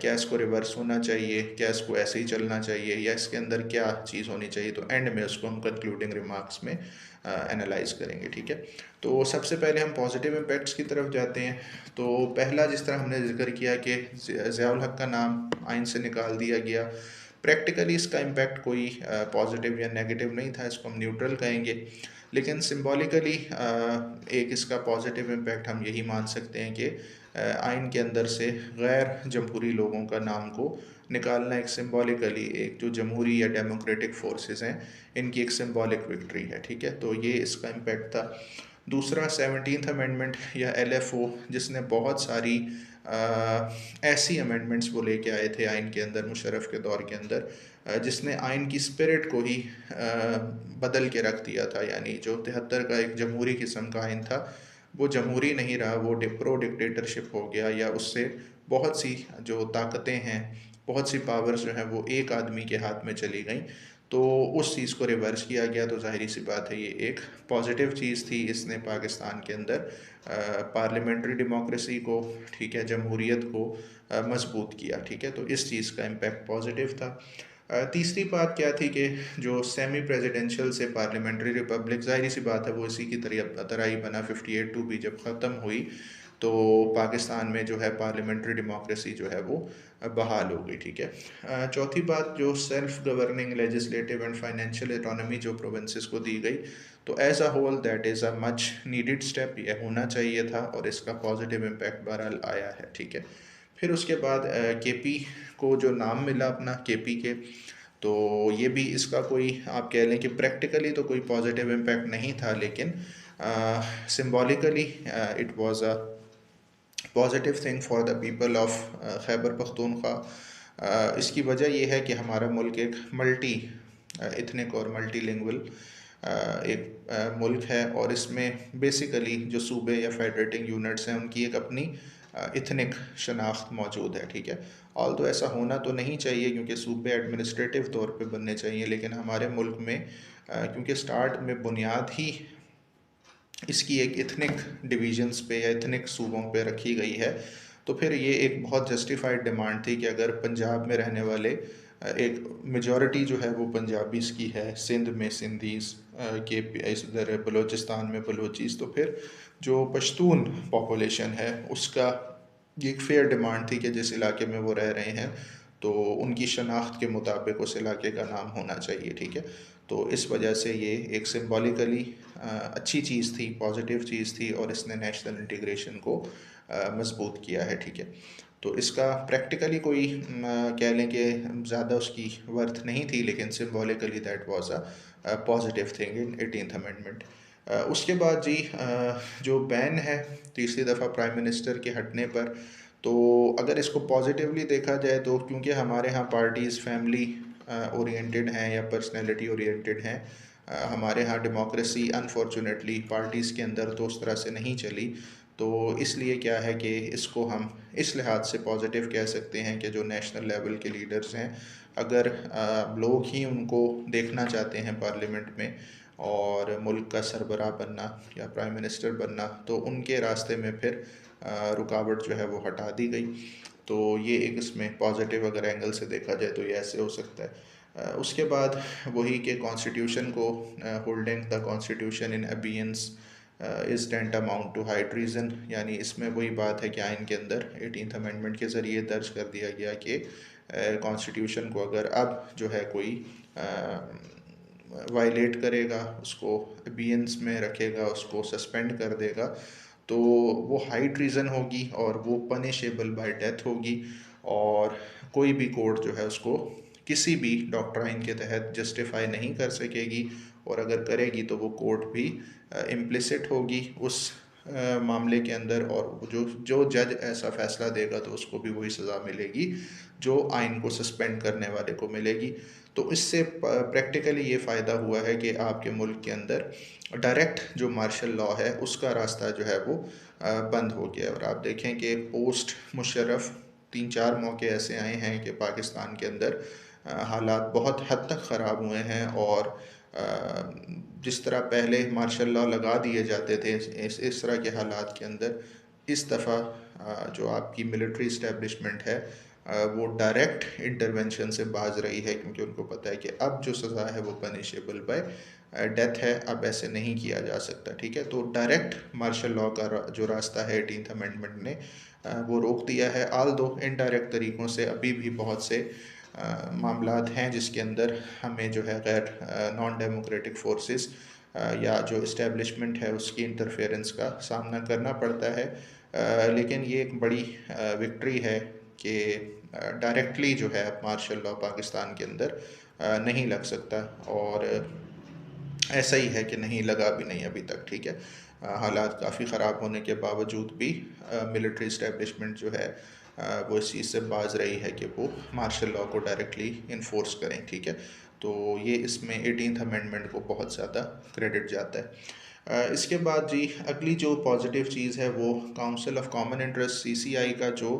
क्या इसको रिवर्स होना चाहिए, क्या इसको ऐसे ही चलना चाहिए, या इसके अंदर क्या चीज़ होनी चाहिए। तो एंड में उसको हम कंक्लूडिंग रिमार्क्स में एनालाइज करेंगे। ठीक है, तो सबसे पहले हम पॉजिटिव इम्पैक्ट्स की तरफ जाते हैं। तो पहला, जिस तरह हमने जिक्र किया कि ज़ियाउल हक का नाम आइन से निकाल दिया गया, प्रैक्टिकली इसका इम्पैक्ट कोई पॉजिटिव या नेगेटिव नहीं था, इसको हम न्यूट्रल कहेंगे। लेकिन सिंबॉलिकली एक इसका पॉजिटिव इम्पैक्ट हम यही मान सकते हैं कि आइन के अंदर से गैर जमहूरी लोगों का नाम को निकालना एक सिंबॉलिकली एक जो जमहूरी या डेमोक्रेटिक फोर्सेस हैं इनकी एक सिंबॉलिक विक्ट्री है। ठीक है, तो ये इसका इम्पैक्ट था। दूसरा, 17th अमेंडमेंट या LFO, जिसने बहुत सारी ऐसी अमेंडमेंट्स वो लेके आए थे आइन के अंदर मुशर्रफ के दौर के अंदर, जिसने आइन की स्पिरिट को ही बदल के रख दिया था। यानी जो 73 का एक जमहूरी किस्म का आइन था वो जमहूरी नहीं रहा, वो प्रो डिक्टेटरशिप हो गया, या उससे बहुत सी जो ताकतें हैं, बहुत सी पावर्स जो हैं वो एक आदमी के हाथ में चली गई। तो उस चीज़ को रिवर्स किया गया। तो ज़ाहिर सी बात है ये एक पॉजिटिव चीज़ थी। इसने पाकिस्तान के अंदर पार्लियामेंट्री डेमोक्रेसी को, ठीक है, जमहूरियत को मजबूत किया। ठीक है, तो इस चीज़ का इम्पैक्ट पॉजिटिव था। तीसरी बात क्या थी कि जो सेमी प्रेसिडेंशियल से पार्लियामेंट्री रिपब्लिक, ज़ाहिर सी बात है वो इसी की तरह ही बना। 58 जब ख़त्म हुई तो पाकिस्तान में जो है पार्लियामेंट्री डेमोक्रेसी जो है वो बहाल हो गई, ठीक है। चौथी बात, जो self governing legislative and financial economy जो प्रोविंसेस को दी गई, तो as a whole that is a much needed step, ये होना चाहिए था और इसका पॉजिटिव इम्पैक्ट बहरहाल आया है, ठीक है। फिर उसके बाद केपी को जो नाम मिला अपना केपी के, तो ये भी इसका कोई आप कह लें कि प्रैक्टिकली तो कोई पॉजिटिव इम्पैक्ट नहीं था, लेकिन symbolically it was a positive thing for the people of Khyber Pakhtunkhwa. इसकी वजह यह है कि हमारा मुल्क एक मल्टी इथनिक और मल्टीलिंगुअल एक मुल्क है, और इसमें बेसिकली जो सूबे या फेडरेटिंग यूनिट्स हैं उनकी एक अपनी इथनिक शनाख्त मौजूद है, ठीक है। ऑल तो ऐसा होना तो नहीं चाहिए क्योंकि सूबे एडमिनिस्ट्रेटिव तौर पे बनने चाहिए, लेकिन हमारे मुल्क में क्योंकि स्टार्ट में बुनियाद ही इसकी एक इथनिक डिवीजन्स पे या इथनिक सूबों पे रखी गई है, तो फिर ये एक बहुत जस्टिफाइड डिमांड थी कि अगर पंजाब में रहने वाले एक मेजॉरिटी जो है वो पंजाबीज़ की है, सिंध में सिंधीज़ के इधर बलूचिस्तान में बलूचीज़, तो फिर जो पश्तून पॉपुलेशन है उसका ये एक फेयर डिमांड थी कि जिस इलाके में वो रह रहे हैं तो उनकी शनाख्त के मुताबिक उस इलाके का नाम होना चाहिए, ठीक है। तो इस वजह से ये एक सिंबॉलिकली अच्छी चीज़ थी, पॉजिटिव चीज़ थी, और इसने नेशनल इंटीग्रेशन को मजबूत किया है, ठीक है। तो इसका प्रैक्टिकली कोई कह लें कि ज़्यादा उसकी वर्थ नहीं थी, लेकिन symbolically that was a positive thing in 18th amendment. उसके बाद जी जो बैन है तीसरी दफ़ा प्राइम मिनिस्टर के हटने पर, तो अगर इसको पॉजिटिवली देखा जाए तो क्योंकि हमारे यहाँ पार्टीज़ फैमिली ओरिएंटेड हैं या पर्सनैलिटी ओरिएंटेड हैं, हमारे यहाँ डेमोक्रेसी अनफॉर्चुनेटली पार्टीज़ के अंदर तो उस तरह से नहीं चली, तो इसलिए क्या है कि इसको हम इस लिहाज से पॉजिटिव कह सकते हैं कि जो नेशनल लेवल के लीडर्स हैं, अगर लोग ही उनको देखना चाहते हैं पार्लियामेंट में और मुल्क का सरबराह बनना या प्राइम मिनिस्टर बनना, तो उनके रास्ते में फिर रुकावट जो है वो हटा दी गई। तो ये एक इसमें पॉजिटिव अगर एंगल से देखा जाए तो ये ऐसे हो सकता है। उसके बाद वही कि कॉन्स्टिट्यूशन को holding the constitution in abeyance is tantamount to high treason, यानी इसमें वही बात है कि आइन के अंदर 18th अमेंडमेंट के ज़रिए दर्ज कर दिया गया कि कॉन्स्टिट्यूशन को अगर अब जो है कोई वायलेट करेगा, उसको अबियंस में रखेगा, उसको सस्पेंड कर देगा, तो वो हाई ट्रीज़न होगी और वो पनिशेबल बाय डेथ होगी, और कोई भी कोर्ट जो है उसको किसी भी डॉक्ट्राइन के तहत जस्टिफाई नहीं कर सकेगी, और अगर करेगी तो वो कोर्ट भी इम्प्लिसिट होगी उस मामले के अंदर, और जो जो जज ऐसा फैसला देगा तो उसको भी वही सज़ा मिलेगी जो आइन को सस्पेंड करने वाले को मिलेगी। तो इससे प्रैक्टिकली ये फ़ायदा हुआ है कि आपके मुल्क के अंदर डायरेक्ट जो मार्शल लॉ है उसका रास्ता जो है वो बंद हो गया। और आप देखें कि पोस्ट मुशर्रफ 3-4 मौके ऐसे आए हैं कि पाकिस्तान के अंदर हालात बहुत हद तक ख़राब हुए हैं, और जिस तरह पहले मार्शल लॉ लगा दिए जाते थे इस तरह के हालात के अंदर इस दफ़ा जो आपकी मिलिट्री इस्टेब्लिशमेंट है वो डायरेक्ट इंटरवेंशन से बाज रही है, क्योंकि उनको पता है कि अब जो सज़ा है वो पनिशेबल बाय डेथ है, अब ऐसे नहीं किया जा सकता, ठीक है। तो डायरेक्ट मार्शल लॉ का जो रास्ता है 18th अमेंडमेंट ने वो रोक दिया है। आल दो इनडायरेक्ट तरीक़ों से अभी भी बहुत से मामलात हैं जिसके अंदर हमें जो है गैर नॉन डेमोक्रेटिक फोर्सेस या जो इस्टेब्लिशमेंट है उसकी इंटरफेरेंस का सामना करना पड़ता है, लेकिन ये एक बड़ी विक्ट्री है कि डायरेक्टली जो है मार्शल लॉ पाकिस्तान के अंदर नहीं लग सकता, और ऐसा ही है कि नहीं लगा भी नहीं अभी तक, ठीक है। हालात काफ़ी ख़राब होने के बावजूद भी मिलिट्री इस्टेब्लिशमेंट जो है वो इस चीज़ से बाज रही है कि वो मार्शल लॉ को डायरेक्टली इन्फोर्स करें, ठीक है। तो ये इसमें 18th अमेंडमेंट को बहुत ज़्यादा क्रेडिट जाता है। इसके बाद जी अगली जो पॉजिटिव चीज़ है वो council of common interest CCI का जो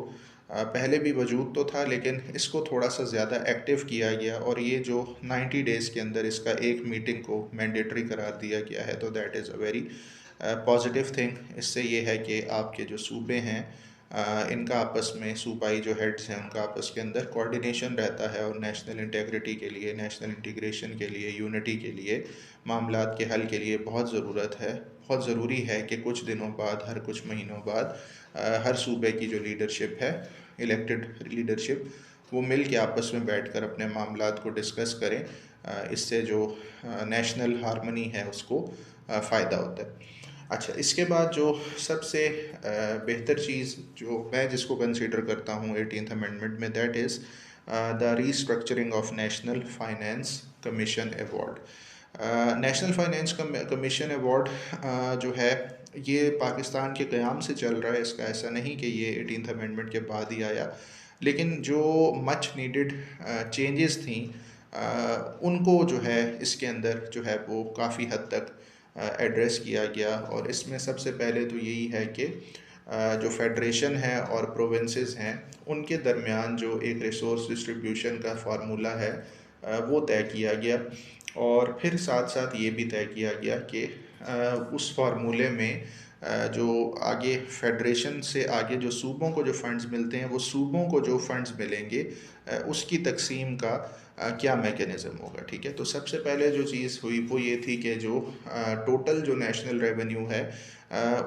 पहले भी वजूद तो था, लेकिन इसको थोड़ा सा ज़्यादा एक्टिव किया गया, और ये जो 90 डेज़ के अंदर इसका एक मीटिंग को मैंडेटरी करार दिया गया है, तो that is a very positive thing. इससे ये है कि आपके जो सूबे हैं इनका आपस में सूबाई जो हेड्स हैं उनका आपस के अंदर कोऑर्डिनेशन रहता है, और नेशनल इंटेग्रिटी के लिए, नेशनल इंटीग्रेशन के लिए, यूनिटी के लिए, मामलात के हल के लिए बहुत ज़रूरत है, बहुत ज़रूरी है कि कुछ दिनों बाद, हर कुछ महीनों बाद हर सूबे की जो लीडरशिप है, इलेक्टेड लीडरशिप, वो मिल के आपस में बैठकर अपने मामलात को डिस्कस करें। इससे जो नेशनल हार्मनी है उसको फ़ायदा होता है। अच्छा, इसके बाद जो सबसे बेहतर चीज़ जो मैं जिसको कंसिडर करता हूँ 18th अमेंडमेंट में, that is the restructuring of national finance commission award. National finance commission award जो है ये पाकिस्तान के क़याम से चल रहा है, इसका ऐसा नहीं कि ये 18th अमेंडमेंट के बाद ही आया, लेकिन जो मच नीडेड चेंजेस थी उनको जो है इसके अंदर जो है वो काफ़ी हद तक एड्रेस किया गया। और इसमें सबसे पहले तो यही है कि जो फेडरेशन है और प्रोविंसेस हैं उनके दरमियान जो एक रिसोर्स डिस्ट्रीब्यूशन का फार्मूला है वो तय किया गया। और फिर साथ साथ ये भी तय किया गया कि उस फार्मूले में जो आगे फेडरेशन से आगे जो सूबों को जो फंड्स मिलते हैं, वो सूबों को जो फंड्स मिलेंगे उसकी तकसीम का क्या मैकेनिज़्म होगा। ठीक है, तो सबसे पहले जो चीज़ हुई वो ये थी कि जो टोटल जो नेशनल रेवेन्यू है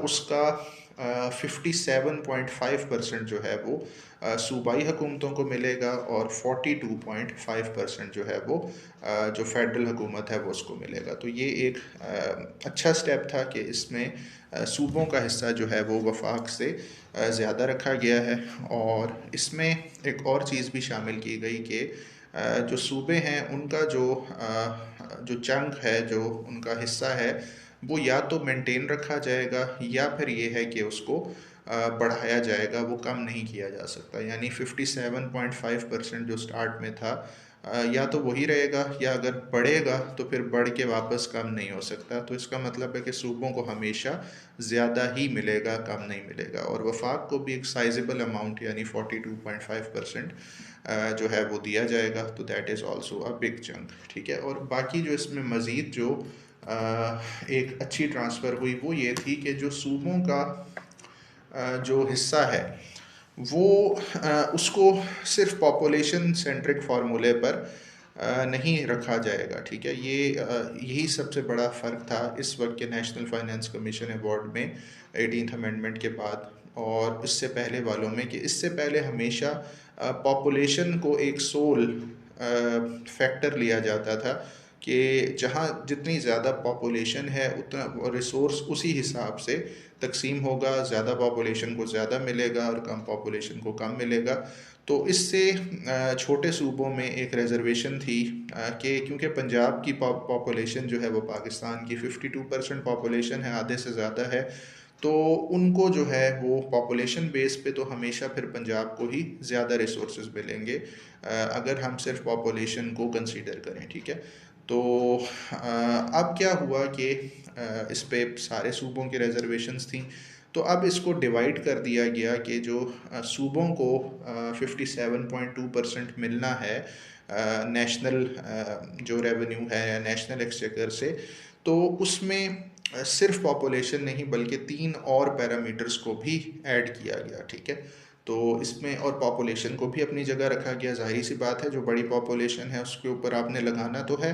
उसका 57.5% जो है वो सूबाई हुकूमतों को मिलेगा, और 42.5% जो है वो जो फेडरल हुकूमत है वो उसको मिलेगा। तो ये एक अच्छा स्टेप था कि इसमें सूबों का हिस्सा जो है वो वफाक से ज़्यादा रखा गया है। और इसमें एक और चीज़ भी शामिल की गई कि जो सूबे हैं उनका जो चंक है, जो उनका हिस्सा है, वो या तो मेंटेन रखा जाएगा या फिर ये है कि उसको बढ़ाया जाएगा, वो कम नहीं किया जा सकता। यानी 57.5% जो स्टार्ट में था या तो वही रहेगा, या अगर बढ़ेगा तो फिर बढ़ के वापस कम नहीं हो सकता। तो इसका मतलब है कि सूबों को हमेशा ज़्यादा ही मिलेगा, कम नहीं मिलेगा। और वफाक को भी एक साइजेबल अमाउंट यानी 42.5% जो है वो दिया जाएगा। तो that is also a big chunk. ठीक है, और बाकी जो इसमें मज़ीद जो एक अच्छी ट्रांसफ़र हुई वो ये थी कि जो सूबों का जो हिस्सा है वो उसको सिर्फ पॉपुलेशन सेंट्रिक फार्मूले पर नहीं रखा जाएगा। ठीक है, ये यही सबसे बड़ा फ़र्क था इस वक्त के नेशनल फाइनेंस कमीशन अवार्ड में 18th अमेंडमेंट के बाद और इससे पहले वालों में, कि इससे पहले हमेशा पॉपुलेशन को एक सोल फैक्टर लिया जाता था कि जहाँ जितनी ज़्यादा पॉपुलेशन है उतना रिसोर्स उसी हिसाब से तकसीम होगा, ज़्यादा पॉपुलेशन को ज़्यादा मिलेगा और कम पॉपुलेशन को कम मिलेगा। तो इससे छोटे सूबों में एक रिजर्वेशन थी कि क्योंकि पंजाब की पॉपुलेशन जो है वो पाकिस्तान की 52% पॉपुलेशन है, आधे से ज़्यादा है, तो उनको जो है वो पॉपुलेशन बेस पे तो हमेशा फिर पंजाब को ही ज़्यादा रिसोर्सेज मिलेंगे अगर हम सिर्फ पॉपुलेशन को कंसीडर करें। ठीक है, तो अब क्या हुआ कि इस पे सारे सूबों की रिजर्वेशंस थी, तो अब इसको डिवाइड कर दिया गया कि जो सूबों को 57.2% मिलना है नेशनल जो रेवेन्यू है नेशनल एक्सचेकर से, तो उसमें सिर्फ पॉपुलेशन नहीं बल्कि 3 और पैरामीटर्स को भी ऐड किया गया। ठीक है, तो इसमें और पॉपुलेशन को भी अपनी जगह रखा गया। ज़ाहिर सी बात है, जो बड़ी पॉपुलेशन है उसके ऊपर आपने लगाना तो है,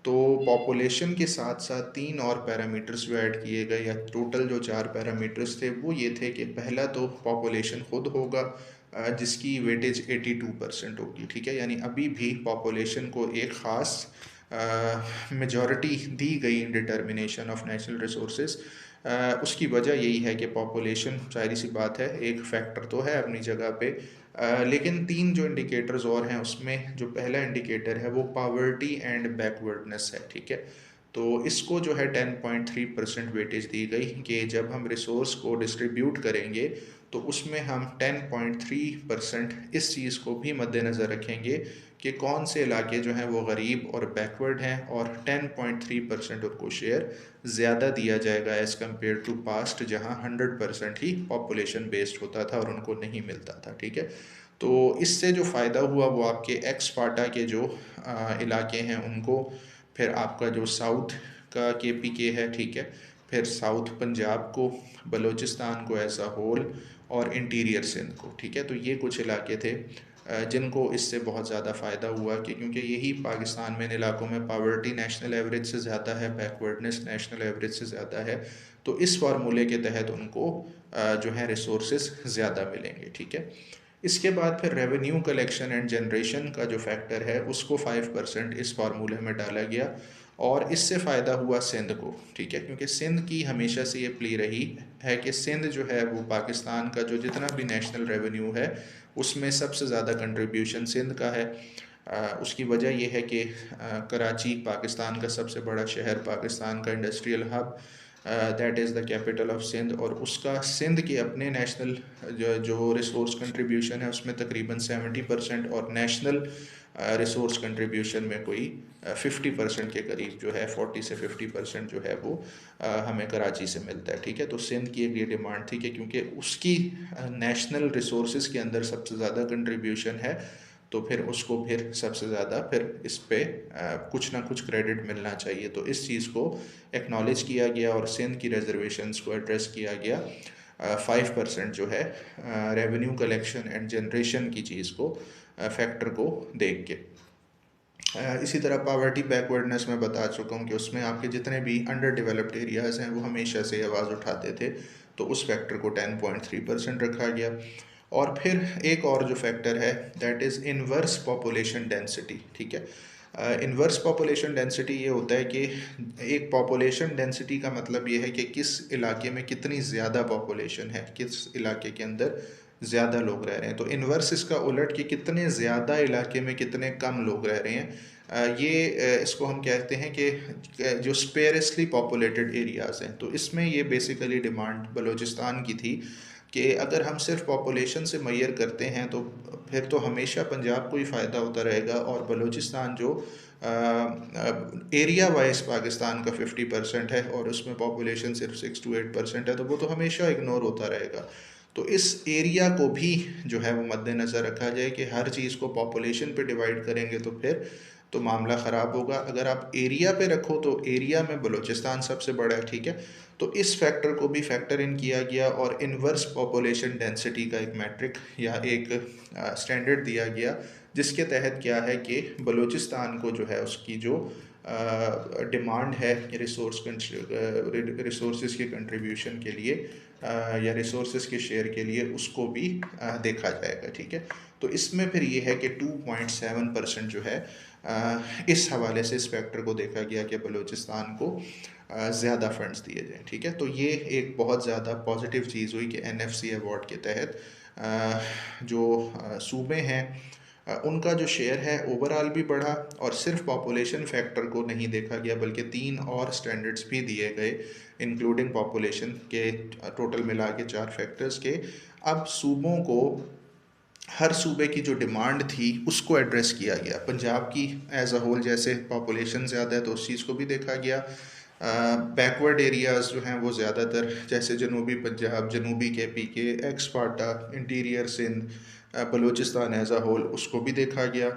तो पॉपुलेशन के साथ साथ 3 और पैरामीटर्स जो ऐड किए गए, या टोटल जो 4 पैरामीटर्स थे वो ये थे कि पहला तो पॉपुलेशन खुद होगा जिसकी वेटेज 82% होगी। ठीक है, यानी अभी भी पॉपुलेशन को एक ख़ास मेजॉरिटी दी गई इन डिटर्मिनेशन ऑफ नेशनल रिसोर्सेज। उसकी वजह यही है कि पॉपुलेशन, जाहिर सी बात है, एक फैक्टर तो है अपनी जगह पे, लेकिन 3 जो इंडिकेटर्स और हैं उसमें जो पहला इंडिकेटर है वो पावर्टी एंड बैकवर्डनेस है। ठीक है, तो इसको जो है 10.3% वेटेज दी गई कि जब हम रिसोर्स को डिस्ट्रीब्यूट करेंगे तो उसमें हम 10.3% इस चीज़ को भी मद्देनज़र रखेंगे कि कौन से इलाके जो हैं वो गरीब और बैकवर्ड हैं, और 10.3% उनको शेयर ज़्यादा दिया जाएगा एज़ कम्पेयर टू पास्ट जहाँ 100% ही पॉपुलेशन बेस्ड होता था और उनको नहीं मिलता था। ठीक है, तो इससे जो फ़ायदा हुआ वो आपके एक्स फाटा के जो इलाके हैं उनको, फिर आपका जो साउथ का KPK है, ठीक है, फिर साउथ पंजाब को, बलूचिस्तान को एज अ होल, और इंटीरियर सिंध को, ठीक है। तो ये कुछ इलाके थे जिनको इससे बहुत ज़्यादा फ़ायदा हुआ कि क्योंकि यही पाकिस्तान में इन इलाकों में पावर्टी नेशनल एवरेज से ज़्यादा है, बैकवर्डनेस नेशनल एवरेज से ज़्यादा है। तो इस फार्मूले के तहत उनको जो है रिसोर्सेज ज़्यादा मिलेंगे, ठीक है। इसके बाद फिर रेवेन्यू कलेक्शन एंड जनरेशन का जो फैक्टर है उसको 5% इस फार्मूले में डाला गया और इससे फ़ायदा हुआ सिंध को, ठीक है। क्योंकि सिंध की हमेशा से ये प्ली रही है कि सिंध जो है वो पाकिस्तान का जो जितना भी नेशनल रेवेन्यू है उसमें सबसे ज़्यादा कंट्रीब्यूशन सिंध का है। उसकी वजह यह है कि कराची पाकिस्तान का सबसे बड़ा शहर, पाकिस्तान का industrial hub, that is the capital of Sindh, और उसका सिंध के अपने नेशनल जो रिसोर्स कंट्रीब्यूशन है उसमें तकरीबन 70% और नेशनल रिसोर्स कंट्रीब्यूशन में कोई 50% के करीब जो है 40 से 50% जो है वो हमें कराची से मिलता है, ठीक है। तो सिंध की एक ये डिमांड थी कि क्योंकि उसकी नेशनल रिसोर्स के अंदर सबसे ज़्यादा कंट्रीब्यूशन है तो फिर उसको फिर सबसे ज़्यादा फिर इस पे कुछ ना कुछ क्रेडिट मिलना चाहिए। तो इस चीज़ को एक्नॉलेज किया गया और सिंध की रिजर्वेशंस को एड्रेस किया गया 5% जो है रेवेन्यू कलेक्शन एंड जनरेशन की चीज़ को फैक्टर को देख के। इसी तरह पावर्टी बैकवर्डनेस में बता चुका हूँ कि उसमें आपके जितने भी अंडर डेवलप्ड एरियाज़ हैं वो हमेशा से आवाज़ उठाते थे, तो उस फैक्टर को 10.3% रखा गया। और फिर एक और जो फैक्टर है that is inverse population density, ठीक है। इनवर्स पॉपुलेशन डेंसिटी ये होता है कि एक पॉपुलेशन डेंसिटी का मतलब ये है कि किस इलाके में कितनी ज़्यादा पॉपुलेशन है, किस इलाके के अंदर ज़्यादा लोग रह रहे हैं। तो इन्वर्स इसका उलट कि कितने ज़्यादा इलाके में कितने कम लोग रह रहे हैं। इसको हम कहते हैं कि जो स्पेरसली पॉपुलेटेड एरियाज़ हैं, तो इसमें ये बेसिकली डिमांड बलूचिस्तान की थी कि अगर हम सिर्फ पॉपुलेशन से मैयर करते हैं तो फिर तो हमेशा पंजाब को ही फ़ायदा होता रहेगा और बलूचिस्तान जो एरिया वाइज पाकिस्तान का 50% है और उसमें पॉपुलेशन सिर्फ 6 to 8% है, तो वो तो हमेशा इग्नोर होता रहेगा। तो इस एरिया को भी जो है वो मद्देनज़र रखा जाए कि हर चीज़ को पॉपुलेशन पे डिवाइड करेंगे तो फिर तो मामला ख़राब होगा। अगर आप एरिया पे रखो तो एरिया में बलूचिस्तान सबसे बड़ा है, ठीक है। तो इस फैक्टर को भी फैक्टर इन किया गया और इनवर्स पॉपुलेशन डेंसिटी का एक मैट्रिक या एक स्टैंडर्ड दिया गया जिसके तहत क्या है कि बलूचिस्तान को जो है उसकी जो डिमांड है रिसोर्स के कंट्रीब्यूशन के लिए या रिसोर्स के शेयर के लिए उसको भी देखा जाएगा, ठीक है। तो इसमें फिर ये है कि 2.7% जो है इस हवाले से इस फैक्टर को देखा गया कि बलूचिस्तान को ज़्यादा फंड्स दिए जाएँ, ठीक है। तो ये एक बहुत ज़्यादा पॉजिटिव चीज़ हुई कि NFC अवार्ड के तहत जो सूबे हैं उनका जो शेयर है ओवरऑल भी बढ़ा और सिर्फ पॉपुलेशन फैक्टर को नहीं देखा गया बल्कि 3 और स्टैंडर्ड्स भी दिए गए इंक्लूडिंग पॉपुलेशन के, टोटल मिला के 4 फैक्टर्स के। अब सूबों को हर सूबे की जो डिमांड थी उसको एड्रेस किया गया। पंजाब की एज अ होल जैसे पॉपुलेशन ज़्यादा है तो उस चीज़ को भी देखा गया। बैकवर्ड एरियाज़ जो हैं वो ज़्यादातर जैसे जनूबी पंजाब, जनूबी KP के एक्सपार्टा, interior Sindh, Balochistan as a whole उसको भी देखा गया।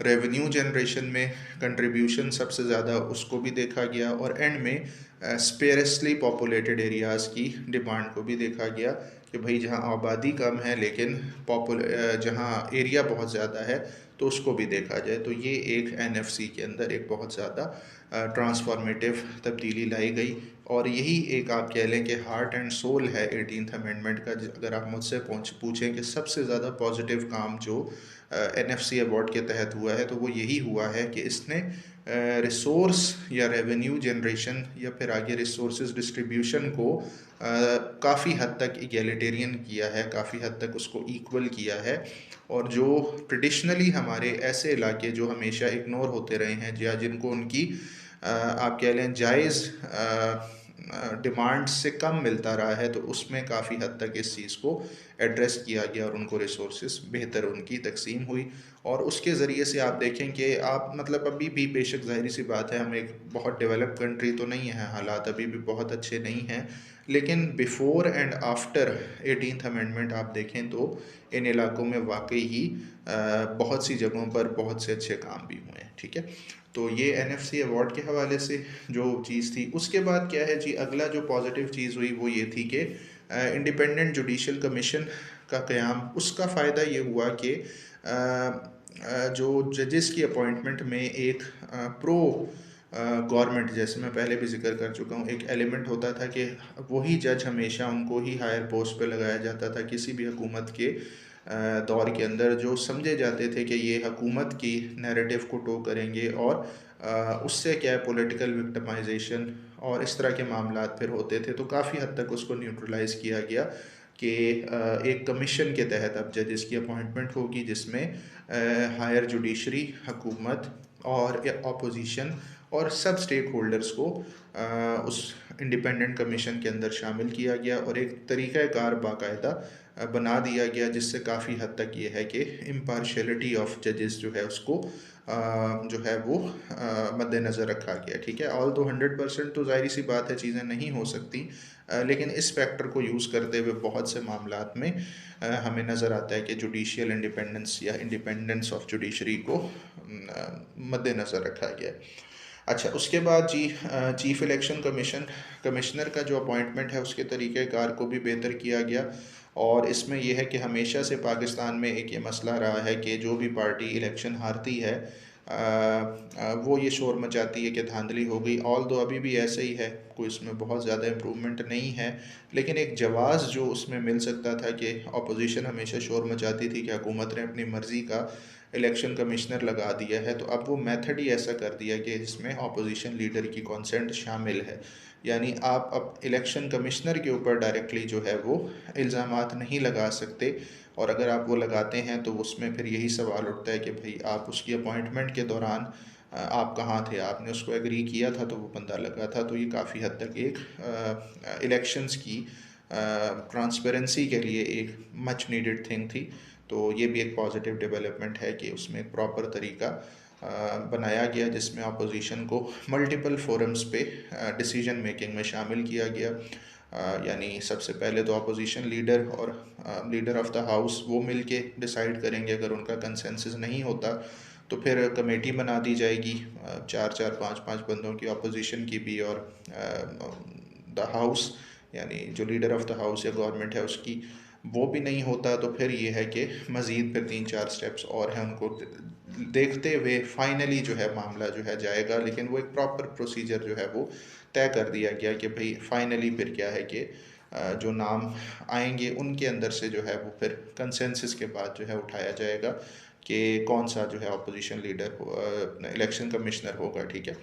रेवेन्यू जनरेशन में कंट्रीब्यूशन सबसे ज़्यादा उसको भी देखा गया और एंड में स्पेरसली पॉपुलेटेड एरियाज़ की डिमांड को भी देखा गया कि भाई जहाँ आबादी कम है लेकिन जहाँ एरिया बहुत ज़्यादा है तो उसको भी देखा जाए। तो ये एक NFC के अंदर एक बहुत ज़्यादा ट्रांसफॉर्मेटिव तब्दीली लाई गई और यही एक आप कह लें कि हार्ट एंड सोल है 18th अमेंडमेंट का। अगर आप मुझसे पूछें कि सबसे ज़्यादा पॉजिटिव काम जो NFC अवार्ड के तहत हुआ है तो वो यही हुआ है कि इसने रिसोर्स या रेवेन्यू जनरेशन या फिर आगे रिसोर्स डिस्ट्रीब्यूशन को काफ़ी हद तक इगैलिटेरियन किया है, काफ़ी हद तक उसको इक्वल किया है। और जो ट्रेडिशनली हमारे ऐसे इलाके जो हमेशा इग्नोर होते रहे हैं या जिनको उनकी आप कह लें जायज़ डिमांड से कम मिलता रहा है तो उसमें काफ़ी हद तक इस चीज़ को एड्रेस किया गया और उनको रिसोर्सेज बेहतर उनकी तकसीम हुई। और उसके ज़रिए से आप देखें कि आप मतलब अभी भी बेशक ज़ाहिर सी बात है हम एक बहुत डेवलप कंट्री तो नहीं है, हालात अभी भी बहुत अच्छे नहीं हैं, लेकिन before and after 18th amendment आप देखें तो इन इलाकों में वाकई ही बहुत सी जगहों पर बहुत से अच्छे काम भी हुए हैं, ठीक है। तो ये NFC अवार्ड के हवाले से जो चीज़ थी। उसके बाद क्या है जी, अगला जो पॉजिटिव चीज़ हुई वो ये थी कि इंडिपेंडेंट जुडिशल कमीशन का क़याम, उसका फ़ायदा ये हुआ कि जो जजेस की अपॉइंटमेंट में एक प्रो गवर्नमेंट, जैसे मैं पहले भी जिक्र कर चुका हूँ, एक एलिमेंट होता था कि वही जज हमेशा उनको ही हायर पोस्ट पे लगाया जाता था किसी भी हुकूमत के दौर के अंदर, जो समझे जाते थे कि ये हुकूमत की नैरेटिव को टो करेंगे और उससे क्या है पॉलिटिकल विक्टिमाइजेशन और इस तरह के मामलात फिर होते थे। तो काफ़ी हद तक उसको न्यूट्रलाइज़ किया गया कि एक कमीशन के तहत अब जजेस की अपॉइंटमेंट होगी, जिसमें हायर जुडिशरी, हुकूमत और अपोजिशन और सब स्टेक होल्डर्स को उस इंडिपेंडेंट कमीशन के अंदर शामिल किया गया और एक तरीक़ाकार बाकायदा बना दिया गया, जिससे काफ़ी हद तक ये है कि इम्पार्शलिटी ऑफ जजेस जो है उसको जो है वो मद्देनज़र रखा गया। ठीक है, ऑल दो 100% तो ज़ाहिर सी बात है चीज़ें नहीं हो सकती, लेकिन इस फैक्टर को यूज़ करते हुए बहुत से मामलात में हमें नज़र आता है कि जुडिशियल इंडिपेंडेंस या इंडिपेंडेंस ऑफ जुडिशरी को मद्देनज़र रखा गया है। अच्छा, उसके बाद जी चीफ़ इलेक्शन कमिश्नर का जो अपॉइंटमेंट है उसके तरीक़ेकार को भी बेहतर किया गया, और इसमें यह है कि हमेशा से पाकिस्तान में एक ये मसला रहा है कि जो भी पार्टी इलेक्शन हारती है वो ये शोर मचाती है कि धांधली हो गई। ऑल दो अभी भी ऐसे ही है, कोई इसमें बहुत ज़्यादा इम्प्रूवमेंट नहीं है, लेकिन एक जवाज़ जो उसमें मिल सकता था कि अपोजिशन हमेशा शोर मचाती थी कि हुकूमत ने अपनी मर्ज़ी का इलेक्शन कमिश्नर लगा दिया है, तो अब वो मेथड ही ऐसा कर दिया कि इसमें अपोजिशन लीडर की कंसेंट शामिल है। यानी आप अब इलेक्शन कमिश्नर के ऊपर डायरेक्टली जो है वो इल्ज़ामात नहीं लगा सकते, और अगर आप वो लगाते हैं तो उसमें फिर यही सवाल उठता है कि भाई आप उसकी अपॉइंटमेंट के दौरान आप कहाँ थे, आपने उसको एग्री किया था तो वो बंदा लगा था। तो ये काफ़ी हद तक एक इलेक्शंस की ट्रांसपेरेंसी के लिए एक मच नीडेड थिंग थी। तो ये भी एक पॉजिटिव डेवलपमेंट है कि उसमें एक प्रॉपर तरीका बनाया गया जिसमें अपोजिशन को मल्टीपल फोरम्स पे डिसीजन मेकिंग में शामिल किया गया। यानी सबसे पहले तो अपोजिशन लीडर और लीडर ऑफ द हाउस वो मिल के डिसाइड करेंगे, अगर उनका कंसेंसस नहीं होता तो फिर कमेटी बना दी जाएगी 4-4, 5-5 बंदों की, अपोजिशन की भी और द हाउस यानी जो लीडर ऑफ द हाउस या गवर्नमेंट है उसकी। वो भी नहीं होता तो फिर ये है कि मज़ीद फिर 3-4 स्टेप्स और हैं, उनको देखते हुए फाइनली जो है मामला जो है जाएगा, लेकिन वो एक प्रॉपर प्रोसीजर जो है वो तय कर दिया गया कि भाई फाइनली फिर क्या है कि जो नाम आएंगे उनके अंदर से जो है वो फिर कंसेंसस के बाद जो है उठाया जाएगा कि कौन सा जो है अपोजिशन लीडर इलेक्शन कमिश्नर होगा। ठीक है,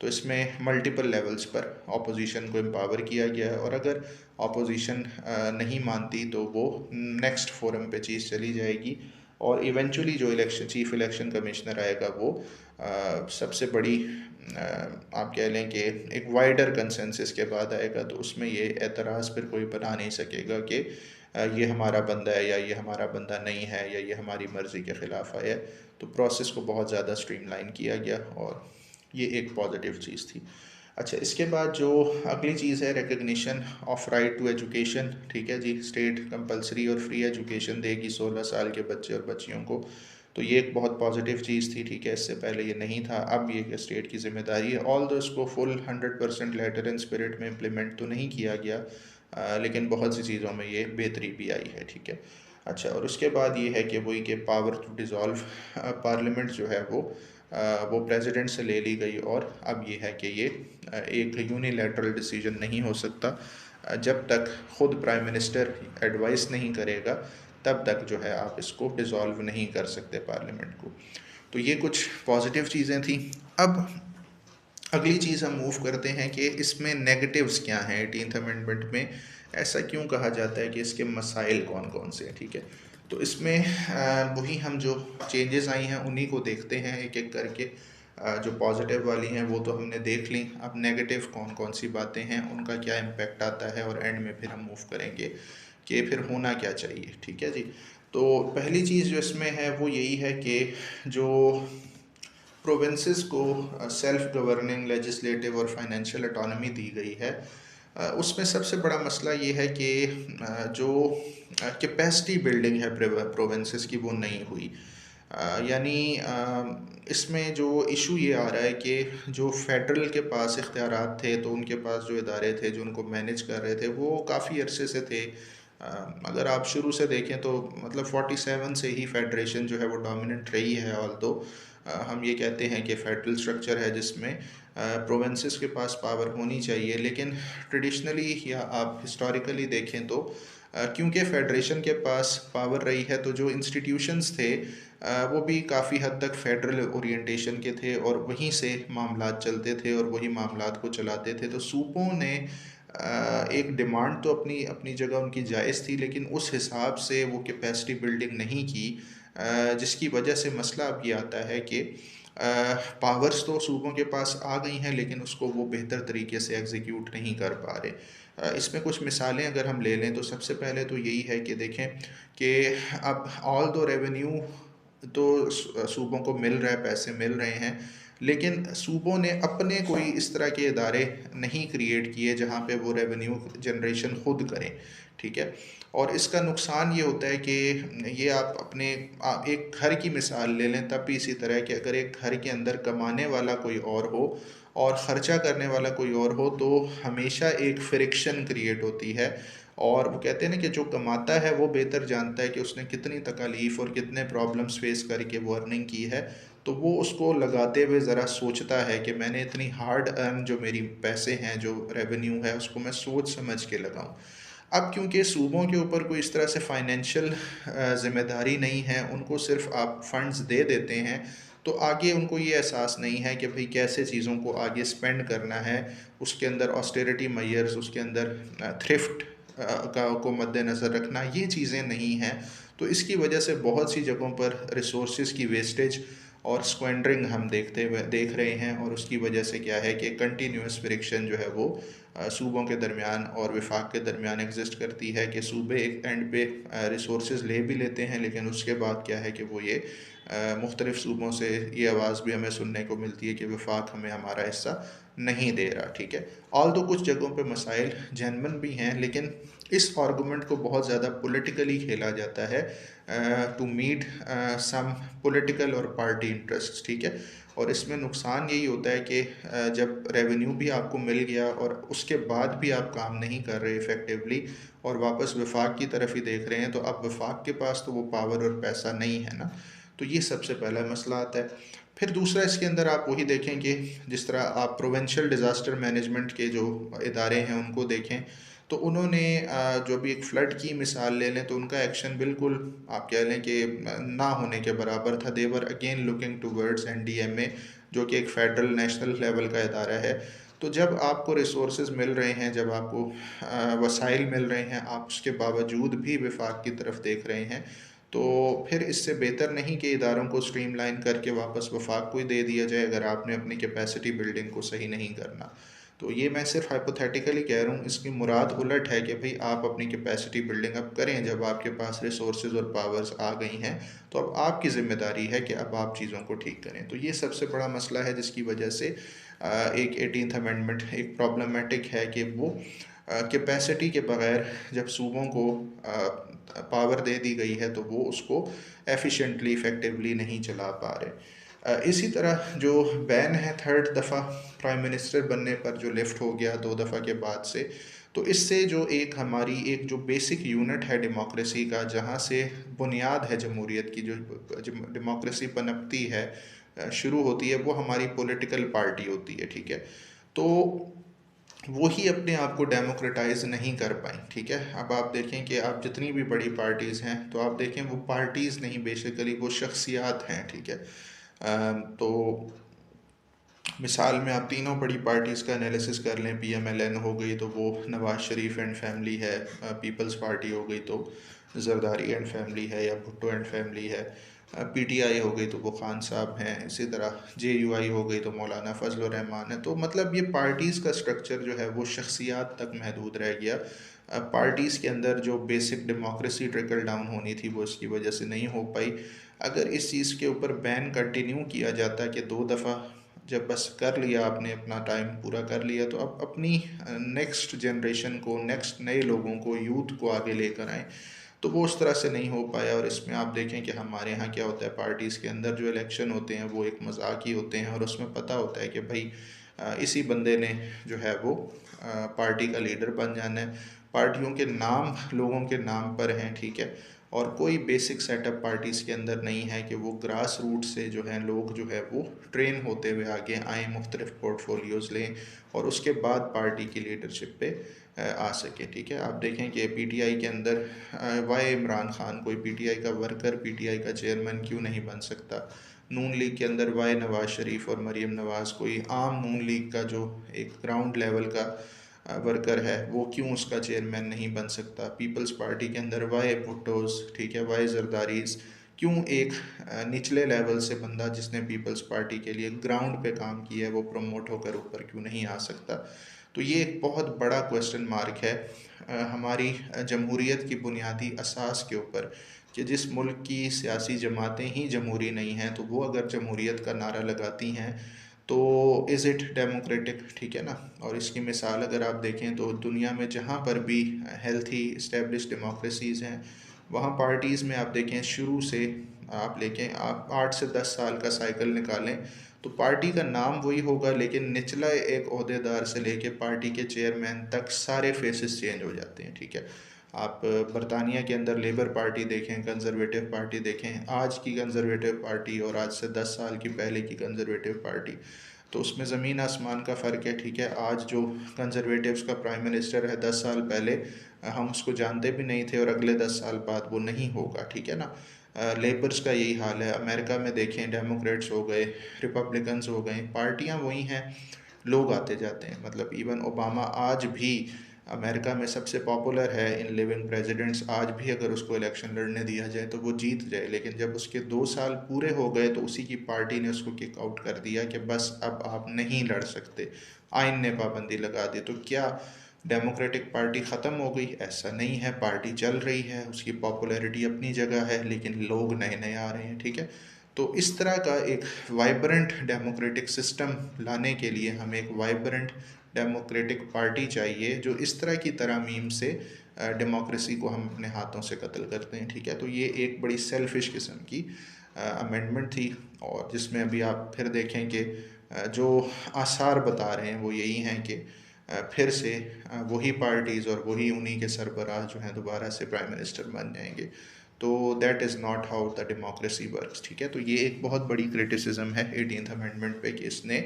तो इसमें मल्टीपल लेवल्स पर अपोजिशन को एम्पावर किया गया है, और अगर अपोजिशन नहीं मानती तो वो नेक्स्ट फोरम पे चीज़ चली जाएगी, और इवेंचुअली जो चीफ इलेक्शन कमिश्नर आएगा वो सबसे बड़ी आप कह लें कि एक वाइडर कंसेंसस के बाद आएगा, तो उसमें ये एतराज़ फिर कोई बना नहीं सकेगा कि ये हमारा बंदा है या ये हमारा बंदा नहीं है या ये हमारी मर्ज़ी के ख़िलाफ़ आया है। तो प्रोसेस को बहुत ज़्यादा स्ट्रीमलाइन किया गया और ये एक पॉजिटिव चीज़ थी। अच्छा, इसके बाद जो अगली चीज़ है recognition of right to education. ठीक है जी, स्टेट कंपलसरी और फ्री एजुकेशन देगी 16 साल के बच्चे और बच्चियों को, तो ये एक बहुत पॉजिटिव चीज़ थी। ठीक है, इससे पहले ये नहीं था, अब ये स्टेट की ज़िम्मेदारी है। ऑल दो इसको फुल 100% लेटर एंड स्पिरिट में इम्प्लीमेंट तो नहीं किया गया, लेकिन बहुत सी चीज़ों में ये बेहतरी भी आई है। ठीक है, अच्छा, और उसके बाद ये है कि वही कि पावर टू डिज़ोल्व पार्लियामेंट जो है वो प्रेसिडेंट से ले ली गई, और अब ये है कि ये एक यूनिलैटरल डिसीजन नहीं हो सकता। जब तक ख़ुद प्राइम मिनिस्टर एडवाइस नहीं करेगा तब तक जो है आप इसको डिज़ोल्व नहीं कर सकते पार्लियामेंट को। तो ये कुछ पॉजिटिव चीज़ें थी। अब अगली चीज़ हम मूव करते हैं कि इसमें नेगेटिव्स क्या हैं 18th अमेंडमेंट में, ऐसा क्यों कहा जाता है कि इसके मसाइल कौन कौन से हैं। ठीक है, तो इसमें वही हम जो चेंजेस आई हैं उन्हीं को देखते हैं एक एक करके। जो पॉजिटिव वाली हैं वो तो हमने देख ली, अब नेगेटिव कौन कौन सी बातें हैं, उनका क्या इम्पेक्ट आता है, और एंड में फिर हम मूव करेंगे कि फिर होना क्या चाहिए। ठीक है जी, तो पहली चीज़ जो इसमें है वो यही है कि जो प्रोविंसेस को सेल्फ गवर्निंग लेजिस्लेटिव और फाइनेंशियल ऑटोनॉमी दी गई है, उसमें सबसे बड़ा मसला ये है कि जो कैपेसिटी बिल्डिंग है प्रोविंसेस की वो नहीं हुई। यानी इसमें जो इशू ये आ रहा है कि जो फेडरल के पास इख्तियारात थे, तो उनके पास जो इदारे थे जो उनको मैनेज कर रहे थे, वो काफ़ी अरसे से थे। अगर आप शुरू से देखें तो मतलब 47 से ही फेडरेशन जो है वो डोमिनेंट रही है। ऑल्दो हम ये कहते हैं कि फेडरल स्ट्रक्चर है जिसमें प्रोविंसेस के पास पावर होनी चाहिए, लेकिन ट्रेडिशनली या आप हिस्टोरिकली देखें तो क्योंकि फेडरेशन के पास पावर रही है, तो जो इंस्टीट्यूशंस थे वो भी काफ़ी हद तक फेडरल ओरिएंटेशन के थे और वहीं से मामलात चलते थे और वही मामलात को चलाते थे। तो सूबों ने एक डिमांड तो अपनी अपनी जगह उनकी जायज़ थी, लेकिन उस हिसाब से वो कैपेसिटी बिल्डिंग नहीं की, जिसकी वजह से मसला अब ये आता है कि पावर्स तो सूबों के पास आ गई हैं, लेकिन उसको वो बेहतर तरीके से एग्जीक्यूट नहीं कर पा रहे। इसमें कुछ मिसालें अगर हम ले लें तो सबसे पहले तो यही है कि देखें कि अब ऑल दो रेवेन्यू तो सूबों को मिल रहा है, पैसे मिल रहे हैं, लेकिन सूबों ने अपने कोई इस तरह के इदारे नहीं क्रिएट किए जहाँ पे वो रेवेन्यू जनरेशन खुद करें, ठीक है। और इसका नुकसान ये होता है कि ये आप अपने एक घर की मिसाल ले लें तब भी इसी तरह कि अगर एक घर के अंदर कमाने वाला कोई और हो और ख़र्चा करने वाला कोई और हो, तो हमेशा एक फ्रिक्शन क्रिएट होती है। और वो कहते हैं ना कि जो कमाता है वो बेहतर जानता है कि उसने कितनी तकालीफ और कितने प्रॉब्लम्स फेस करके वो अर्निंग की है, तो वो उसको लगाते हुए ज़रा सोचता है कि मैंने इतनी हार्ड अर्न जो मेरी पैसे हैं, जो रेवेन्यू है, उसको मैं सोच समझ के लगाऊं। अब क्योंकि सूबों के ऊपर कोई इस तरह से फाइनेंशियल ज़िम्मेदारी नहीं है, उनको सिर्फ आप फंड्स दे देते हैं, तो आगे उनको ये एहसास नहीं है कि भाई कैसे चीज़ों को आगे स्पेंड करना है। उसके अंदर ऑस्टेरिटी मेजर्स, उसके अंदर थ्रिफ्ट का को मद्देनज़र रखना, ये चीज़ें नहीं हैं। तो इसकी वजह से बहुत सी जगहों पर रिसोर्स की वेस्टेज और स्क्वेंडरिंग हम देख रहे हैं, और उसकी वजह से क्या है कि कंटिन्यूस फ्रिक्शन जो है वो सूबों के दरमियान और वफाक के दरमियान एग्जिस्ट करती है कि सूबे एक एंड पे रिसोर्स ले भी लेते हैं, लेकिन उसके बाद क्या है कि वो ये मुख्तलिफ़ सूबों से ये आवाज़ भी हमें सुनने को मिलती है कि वफाक हमें हमारा हिस्सा नहीं दे रहा, ठीक है। ऑल दो कुछ जगहों पे मसाइल जेन्युइन भी हैं, लेकिन इस आर्गूमेंट को बहुत ज़्यादा पॉलिटिकली खेला जाता है टू मीट सम पॉलिटिकल और पार्टी इंटरेस्ट, ठीक है। और इसमें नुकसान यही होता है कि जब रेवेन्यू भी आपको मिल गया और उसके बाद भी आप काम नहीं कर रहे इफ़ेक्टिवली और वापस वफाक की तरफ ही देख रहे हैं, तो अब वफाक के पास तो वो पावर और पैसा नहीं है ना। तो ये सबसे पहला मसला आता है। फिर दूसरा, इसके अंदर आप वही देखें कि जिस तरह आप प्रोविंशियल डिज़ास्टर मैनेजमेंट के जो इदारे हैं उनको देखें, तो उन्होंने जो भी एक फ़्लड की मिसाल ले लें तो उनका एक्शन बिल्कुल आप कह लें कि ना होने के बराबर था। देवर अगेन लुकिंग टूवर्ड्स NDMA, जो कि एक फेडरल नेशनल लेवल का इदारा है। तो जब आपको रिसोर्स मिल रहे हैं, जब आपको वसाइल मिल रहे हैं, आप उसके बावजूद भी वफाक की तरफ देख रहे हैं, तो फिर इससे बेहतर नहीं कि इदारों को स्ट्रीमलाइन करके वापस वफाक को ही दे दिया जाए अगर आपने अपनी कैपेसिटी बिल्डिंग को सही नहीं करना। तो ये मैं सिर्फ हाइपोथेटिकली कह रहा हूँ, इसकी मुराद उलट है कि भाई आप अपनी कैपेसिटी बिल्डिंग अप करें। जब आपके पास रिसोर्सेज और पावर्स आ गई हैं, तो अब आपकी ज़िम्मेदारी है कि अब आप चीज़ों को ठीक करें। तो ये सबसे बड़ा मसला है जिसकी वजह से एक 18th अमेंडमेंट एक प्रॉब्लमेटिक है कि वो कैपेसिटी के बगैर जब सूबों को पावर दे दी गई है तो वो उसको एफिशिएंटली इफ़ेक्टिवली नहीं चला पा रहे। इसी तरह जो बैन है थर्ड दफ़ा प्राइम मिनिस्टर बनने पर जो लिफ्ट हो गया 2 दफ़ा के बाद से, तो इससे जो एक हमारी एक जो बेसिक यूनिट है डेमोक्रेसी का, जहाँ से बुनियाद है जमहूरियत की, जो डेमोक्रेसी पनपती है, शुरू होती है, वो हमारी पॉलिटिकल पार्टी होती है, ठीक है। तो वो ही अपने आप को डेमोक्रेटाइज नहीं कर पाई, ठीक है। अब आप देखें कि आप जितनी भी बड़ी पार्टीज़ हैं, तो आप देखें वो पार्टीज़ नहीं, बेसिकली वो शख्सियात हैं, ठीक है। तो मिसाल में आप तीनों बड़ी पार्टीज़ का एनालिसिस कर लें, PMLN हो गई तो वो नवाज शरीफ एंड फैमिली है, पीपल्स पार्टी हो गई तो जरदारी एंड फैमिली है या भुट्टो एंड फैमिली है, PTI हो गई तो वो खान साहब हैं, इसी तरह JUI हो गई तो मौलाना फजल रहमान है। तो मतलब ये पार्टीज़ का स्ट्रक्चर जो है वो शख्सियात तक महदूद रह गया। पार्टीज़ के अंदर जो बेसिक डेमोक्रेसी ट्रिकल डाउन होनी थी वो इसकी वजह से नहीं हो पाई। अगर इस चीज़ के ऊपर बैन कंटिन्यू किया जाता कि 2 दफ़ा जब बस कर लिया, आपने अपना टाइम पूरा कर लिया, तो अब अपनी नेक्स्ट जनरेशन को, नेक्स्ट नए लोगों को, यूथ को आगे लेकर आएँ। तो वो उस तरह से नहीं हो पाया। और इसमें आप देखें कि हमारे यहाँ क्या होता है, पार्टीज़ के अंदर जो इलेक्शन होते हैं वो एक मजाक ही होते हैं, और उसमें पता होता है कि भाई इसी बंदे ने जो है वो पार्टी का लीडर बन जाना है। पार्टियों के नाम लोगों के नाम पर हैं, ठीक है, और कोई बेसिक सेटअप पार्टीज़ के अंदर नहीं है कि वो ग्रास रूट से जो है लोग जो है वो ट्रेन होते हुए आगे आएँ, मुख्तलिफ पोर्टफोलियोज़ लें और उसके बाद पार्टी की लीडरशिप पे आ सके। ठीक है, आप देखें कि पीटीआई के अंदर वाई इमरान खान, कोई पीटीआई का वर्कर पीटीआई का चेयरमैन क्यों नहीं बन सकता। नून लीग के अंदर वाई नवाज़ शरीफ और मरीम नवाज़, कोई आम नून लीग का जो एक ग्राउंड लेवल का वर्कर है वो क्यों उसका चेयरमैन नहीं बन सकता। पीपल्स पार्टी के अंदर वाई भुट्टोज़, ठीक है, वाई जरदारीज़, क्यों एक निचले लेवल से बंदा जिसने पीपल्स पार्टी के लिए ग्राउंड पे काम किया है वो प्रमोट होकर ऊपर क्यों नहीं आ सकता। तो ये एक बहुत बड़ा क्वेश्चन मार्क है हमारी जमहूरियत की बुनियादी असास के ऊपर, कि जिस मुल्क की सियासी जमातें ही जमहूरी नहीं हैं तो वो अगर जमहूरियत का नारा लगाती हैं तो इज़ इट डेमोक्रेटिक। ठीक है ना। और इसकी मिसाल अगर आप देखें तो दुनिया में जहाँ पर भी हेल्थी इस्टेब्लिश डेमोक्रेसीज़ हैं वहाँ पार्टीज़ में आप देखें शुरू से आप लेकें आप 8 से 10 साल का साइकिल निकालें तो पार्टी का नाम वही होगा, लेकिन निचला एक ओहदेदार से लेके पार्टी के चेयरमैन तक सारे फेसेस चेंज हो जाते हैं। ठीक है, आप बरतानिया के अंदर लेबर पार्टी देखें, कंजर्वेटिव पार्टी देखें, आज की कंजर्वेटिव पार्टी और आज से 10 साल की पहले की कंजर्वेटिव पार्टी, तो उसमें ज़मीन आसमान का फ़र्क है। ठीक है, आज जो कंजर्वेटिव्स का प्राइम मिनिस्टर है 10 साल पहले हम उसको जानते भी नहीं थे और अगले 10 साल बाद वो नहीं होगा। ठीक है ना। लेबर्स का यही हाल है। अमेरिका में देखें, डेमोक्रेट्स हो गए, रिपब्लिकन्स हो गए, पार्टियां वही हैं, लोग आते जाते हैं। मतलब इवन ओबामा आज भी अमेरिका में सबसे पॉपुलर है इन लिविंग प्रेसिडेंट्स। आज भी अगर उसको इलेक्शन लड़ने दिया जाए तो वो जीत जाए, लेकिन जब उसके 2 साल पूरे हो गए तो उसी की पार्टी ने उसको किक आउट कर दिया कि बस अब आप नहीं लड़ सकते, आइन ने पाबंदी लगा दी। तो क्या डेमोक्रेटिक पार्टी ख़त्म हो गई? ऐसा नहीं है, पार्टी चल रही है, उसकी पॉपुलैरिटी अपनी जगह है, लेकिन लोग नए नए आ रहे हैं। ठीक है, तो इस तरह का एक वाइब्रेंट डेमोक्रेटिक सिस्टम लाने के लिए हमें एक वाइब्रेंट डेमोक्रेटिक पार्टी चाहिए जो इस तरह की तरमीम से डेमोक्रेसी को हम अपने हाथों से कत्ल करते हैं। ठीक है, तो ये एक बड़ी सेल्फिश किस्म की अमेंडमेंट थी, और जिसमें अभी आप फिर देखें कि जो आसार बता रहे हैं वो यही हैं कि फिर से वही पार्टीज़ और वही उन्हीं के सरबराह जो हैं दोबारा से प्राइम मिनिस्टर बन जाएंगे। तो that is not how the democracy works. ठीक है, तो ये एक बहुत बड़ी क्रिटिसिज्म है 18th अमेंडमेंट पे कि इसने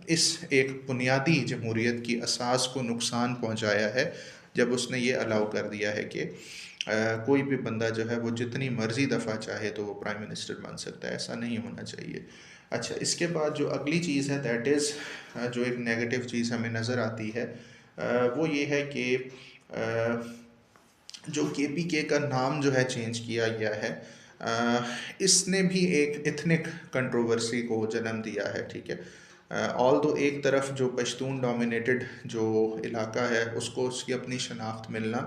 इस एक बुनियादी जमहूरियत की असास को नुकसान पहुंचाया है जब उसने ये अलाउ कर दिया है कि कोई भी बंदा जो है वो जितनी मर्ज़ी दफ़ा चाहे तो वो प्राइम मिनिस्टर बन सकता है। ऐसा नहीं होना चाहिए। अच्छा, इसके बाद जो अगली चीज़ है दैट इज़ जो एक नेगेटिव चीज़ हमें नज़र आती है वो ये है कि जो केपीके का नाम जो है चेंज किया गया है इसने भी एक इथनिक कंट्रोवर्सी को जन्म दिया है। ठीक है, ऑल दो एक तरफ जो पश्तून डोमिनेटेड जो इलाका है उसको उसकी अपनी शनाख्त मिलना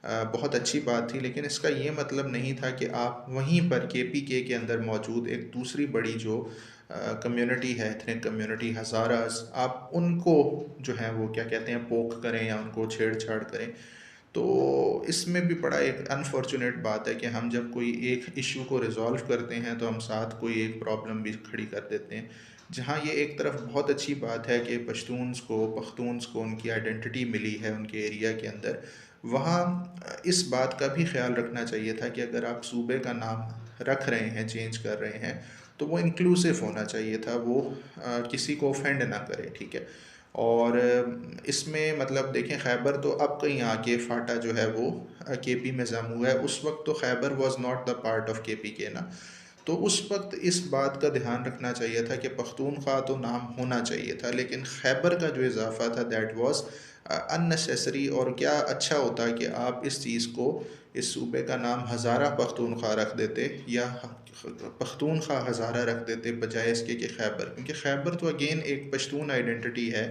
बहुत अच्छी बात थी, लेकिन इसका ये मतलब नहीं था कि आप वहीं पर केपीके के अंदर मौजूद एक दूसरी बड़ी जो कम्युनिटी है, एथनिक कम्युनिटी हज़ारास, आप उनको जो है वो क्या कहते हैं पोक करें या उनको छेड़छाड़ करें। तो इसमें भी बड़ा एक अनफॉर्चुनेट बात है कि हम जब कोई एक इशू को रिज़ॉल्व करते हैं तो हम साथ कोई एक प्रॉब्लम भी खड़ी कर देते हैं। जहाँ ये एक तरफ बहुत अच्छी बात है कि पख्तून्स को उनकी आइडेंटिटी मिली है उनके एरिया के अंदर, वहाँ इस बात का भी ख्याल रखना चाहिए था कि अगर आप सूबे का नाम रख रहे हैं, चेंज कर रहे हैं, तो वो इंक्लूसिव होना चाहिए था, वो किसी को ऑफेंड ना करे। ठीक है, और इसमें मतलब देखें खैबर तो अब कहीं आके फाटा जो है वो केपी में जम हुआ है। उस वक्त तो Khyber was not the part of KP के ना, तो उस वक्त इस बात का ध्यान रखना चाहिए था कि पख्तूनख्वा तो नाम होना चाहिए था, लेकिन खैबर का जो इजाफा था दैट वाज अननेसेसरी। और क्या अच्छा होता कि आप इस चीज़ को, इस सूबे का नाम हज़ारा पख्तूनख्वा रख देते या पख्तूनख्वा हज़ारा रख देते बजाय इसके कि खैबर, क्योंकि खैबर तो अगेन एक पश्तून आइडेंटिटी है।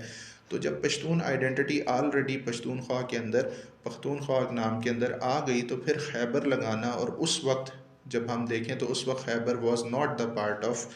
तो जब पश्तून आइडेंटिटी ऑलरेडी पश्तूनख्वा के अंदर, पख्तूनख्वा नाम के अंदर आ गई तो फिर खैबर लगाना, और उस वक्त जब हम देखें तो उस वक्त Khyber was not the part of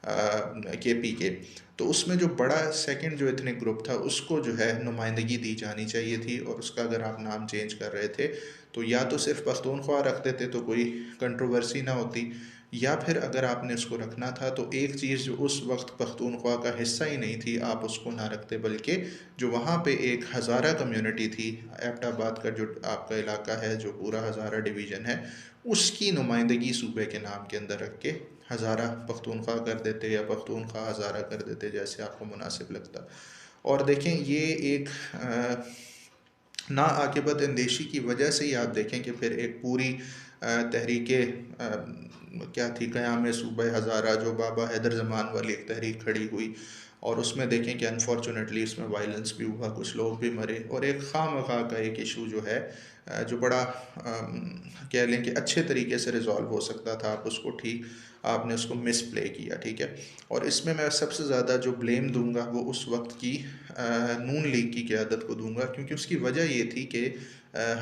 KP के, तो उसमें जो बड़ा सेकंड जो एथनिक ग्रुप था उसको जो है नुमाइंदगी दी जानी चाहिए थी, और उसका अगर आप नाम चेंज कर रहे थे तो या तो सिर्फ पख्तूनख्वा रख देते तो कोई कंट्रोवर्सी ना होती, या फिर अगर आपने उसको रखना था तो एक चीज़ जो उस वक्त पख्तूनख्वा का हिस्सा ही नहीं थी आप उसको ना रखते, बल्कि जो वहाँ पे एक हज़ारा कम्युनिटी थी, एबटाबाद का जो आपका इलाका है जो पूरा हज़ारा डिवीज़न है, उसकी नुमाइंदगी सूबे के नाम के अंदर रख के हज़ारा पख्तूनख्वा कर देते या पख्तूनख्वा हज़ारा कर देते, जैसे आपको मुनासिब लगता। और देखें ये एक ना आकिबत अंदेशी की वजह से ही आप देखें कि फिर एक पूरी तहरीक क्या थी, क़याम सूबह हज़ारा, जो बाबा हैदर ज़मान वाली एक तहरीक खड़ी हुई, और उसमें देखें कि अनफॉर्चुनेटली इसमें वायलेंस भी हुआ, कुछ लोग भी मरे, और एक खामखा का एक इशू जो है जो बड़ा कह लें कि अच्छे तरीके से रिज़ॉल्व हो सकता था, आप उसको ठीक आपने उसको मिस प्ले किया, ठीक है। और इसमें मैं सबसे ज़्यादा जो ब्लेम दूंगा वो उस वक्त की नून लीग की क़यादत को दूंगा, क्योंकि उसकी वजह ये थी कि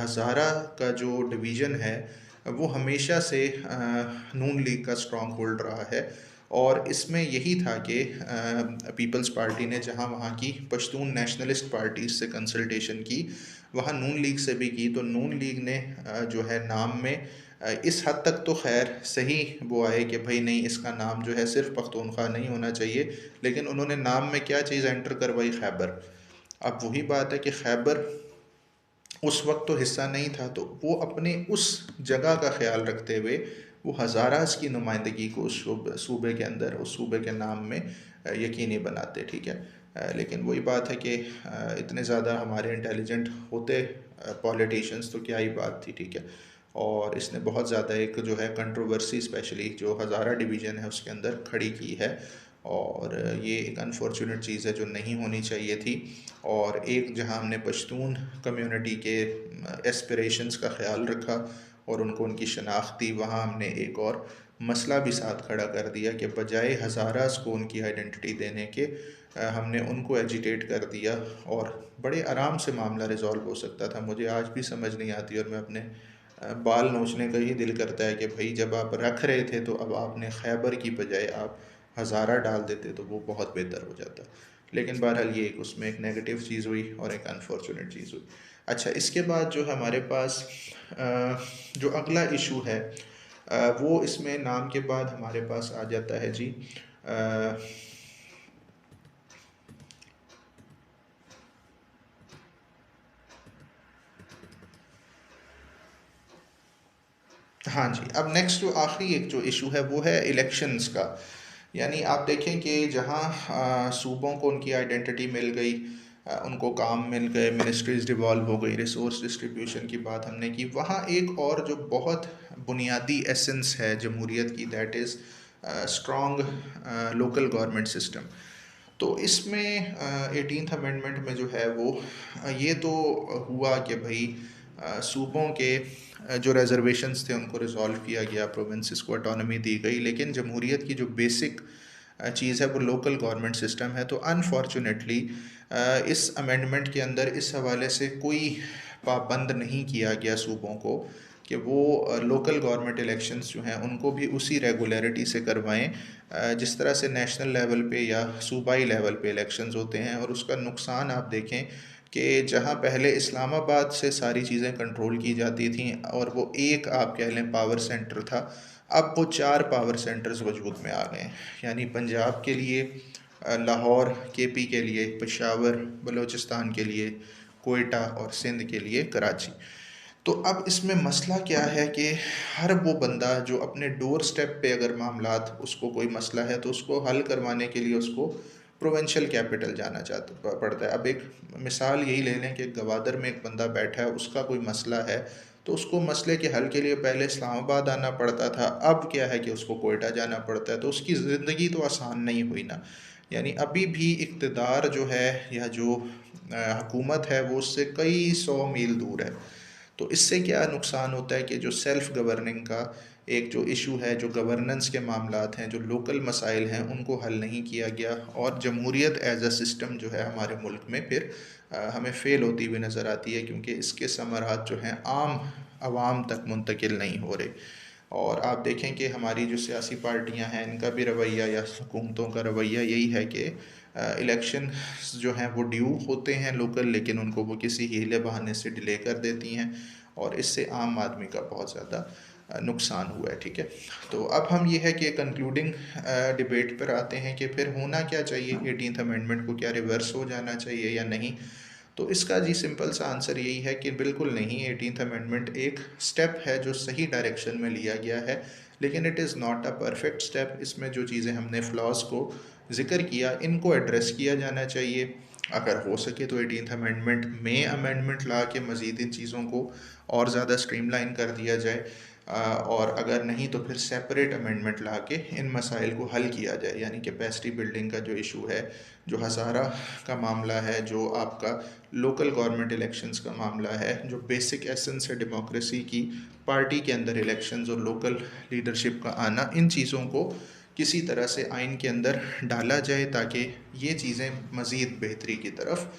हज़ारा का जो डिवीज़न है वो हमेशा से नून लीग का स्ट्रॉन्ग होल्ड रहा है, और इसमें यही था कि पीपल्स पार्टी ने जहाँ वहाँ की पश्तून नेशनलिस्ट पार्टीज़ से कंसल्टेशन की, वहाँ नून लीग से भी की, तो नून लीग ने जो है नाम में इस हद तक तो खैर सही वो आए कि भाई नहीं, इसका नाम जो है सिर्फ पख्तूनख्वा नहीं होना चाहिए, लेकिन उन्होंने नाम में क्या चीज़ एंटर करवाई, खैबर। अब वही बात है कि खैबर उस वक्त तो हिस्सा नहीं था, तो वो अपने उस जगह का ख्याल रखते हुए वो हज़ारास की नुमाइंदगी को उस सूबे के अंदर, उस सूबे के नाम में यकीनी बनाते, ठीक है। लेकिन वही बात है कि इतने ज़्यादा हमारे इंटेलिजेंट होते पॉलिटिशियंस तो क्या ही बात थी, ठीक है। और इसने बहुत ज़्यादा एक जो है कंट्रोवर्सी स्पेशली जो हज़ारा डिवीज़न है उसके अंदर खड़ी की है, और ये एक अनफॉर्चुनेट चीज़ है जो नहीं होनी चाहिए थी। और एक जहाँ हमने पश्तून कम्युनिटी के एस्पिरेशंस का ख्याल रखा और उनको उनकी शनाख्त दी, वहाँ हमने एक और मसला भी साथ खड़ा कर दिया कि बजाय हज़ारास को उनकी आइडेंटिटी देने के हमने उनको एजिटेट कर दिया, और बड़े आराम से मामला रिज़ॉल्व हो सकता था। मुझे आज भी समझ नहीं आती, और मैं अपने बाल नोचने का ही दिल करता है कि भाई जब आप रख रहे थे तो अब आपने खैबर की बजाय आप हज़ारा डाल देते तो वो बहुत बेहतर हो जाता। लेकिन बहरहाल ये एक उसमें एक नेगेटिव चीज़ हुई और एक अनफॉर्चुनेट चीज़ हुई। अच्छा, इसके बाद जो हमारे पास जो अगला इशू है वो इसमें नाम के बाद हमारे पास आ जाता है जी हाँ जी। अब नेक्स्ट जो आखिरी एक जो इशू है वो है इलेक्शंस का। यानी आप देखें कि जहाँ सूबों को उनकी आइडेंटिटी मिल गई, उनको काम मिल गए, मिनिस्ट्रीज डिवॉल्व हो गई, रिसोर्स डिस्ट्रीब्यूशन की बात हमने की, वहाँ एक और जो बहुत बुनियादी एसेंस है जमहूरियत की, that is strong local government system. तो इसमें 18th अमेंडमेंट में जो है वो ये तो हुआ कि भाई सूबों के जो रिजर्वेशंस थे उनको रिजॉल्व किया गया, प्रोविंसेस को ऑटोनॉमी दी गई, लेकिन जमहूरियत की जो बेसिक चीज़ है वो लोकल गवर्नमेंट सिस्टम है। तो अनफॉर्चुनेटली इस अमेंडमेंट के अंदर इस हवाले से कोई पाबंद नहीं किया गया सूबों को कि वो लोकल गवर्नमेंट इलेक्शंस जो हैं उनको भी उसी रेगुलरिटी से करवाएं जिस तरह से नेशनल लेवल पे या सूबाई लेवल पे इलेक्शंस होते हैं। और उसका नुकसान आप देखें कि जहाँ पहले इस्लामाबाद से सारी चीज़ें कंट्रोल की जाती थीं और वो एक आप कह लें पावर सेंटर था, अब वो 4 पावर सेंटर्स वजूद में आ गए हैं। यानी पंजाब के लिए लाहौर, केपी के लिए पेशावर, बलूचिस्तान के लिए कोयटा और सिंध के लिए कराची। तो अब इसमें मसला क्या है कि हर वो बंदा जो अपने डोर स्टेप पे अगर मामलात उसको कोई मसला है तो उसको हल करवाने के लिए उसको प्रोविंशियल कैपिटल जाना चाहता पड़ता है। अब एक मिसाल यही ले लें कि गवादर में एक बंदा बैठा है, उसका कोई मसला है तो उसको मसले के हल के लिए पहले इस्लामाबाद आना पड़ता था, अब क्या है कि उसको कोयटा जाना पड़ता है। तो उसकी ज़िंदगी तो आसान नहीं हुई ना। यानी अभी भी इक़्तिदार जो है या जो हुकूमत है वो उससे कई 100 मील दूर है। तो इससे क्या नुकसान होता है कि जो सेल्फ़ गवर्निंग का एक जो इशू है, जो गवर्नेंस के मामलात हैं, जो लोकल मसाइल हैं, उनको हल नहीं किया गया, और जमहूरियत एज़ अ सिस्टम जो है हमारे मुल्क में फिर हमें फ़ेल होती हुई नज़र आती है, क्योंकि इसके समरात जो हैं आम आवाम तक मुंतकिल नहीं हो रहे। और आप देखें कि हमारी जो सियासी पार्टियां हैं इनका भी रवैया या हुकूमतों का रवैया यही है कि इलेक्शन जो हैं वो ड्यू होते हैं लोकल, लेकिन उनको वो किसी हीले बहाने से डिले कर देती हैं और इससे आम आदमी का बहुत ज़्यादा नुकसान हुआ है। ठीक है, तो अब हम ये है कि कंक्लूडिंग डिबेट पर आते हैं कि फिर होना क्या चाहिए, 18th अमेंडमेंट को क्या रिवर्स हो जाना चाहिए या नहीं। तो इसका जी सिंपल सा आंसर यही है कि बिल्कुल नहीं। 18th अमेंडमेंट एक स्टेप है जो सही डायरेक्शन में लिया गया है, लेकिन it is not a perfect step. इसमें जो चीज़ें हमने फ्लॉज को ज़िक्र किया इनको एड्रेस किया जाना चाहिए। अगर हो सके तो 18th अमेंडमेंट में अमेंडमेंट ला के मज़ीद इन चीज़ों को और ज़्यादा स्ट्रीमलाइन कर दिया जाए, और अगर नहीं तो फिर सेपरेट अमेंडमेंट ला के इन मसाइल को हल किया जाए। यानी कैपेसिटी बिल्डिंग का जो इशू है, जो हज़ारा का मामला है, जो आपका लोकल गवर्नमेंट इलेक्शंस का मामला है, जो बेसिक एसेंस है डेमोक्रेसी की, पार्टी के अंदर इलेक्शंस और लोकल लीडरशिप का आना, इन चीज़ों को किसी तरह से आइन के अंदर डाला जाए ताकि ये चीज़ें मज़ीद बेहतरी की तरफ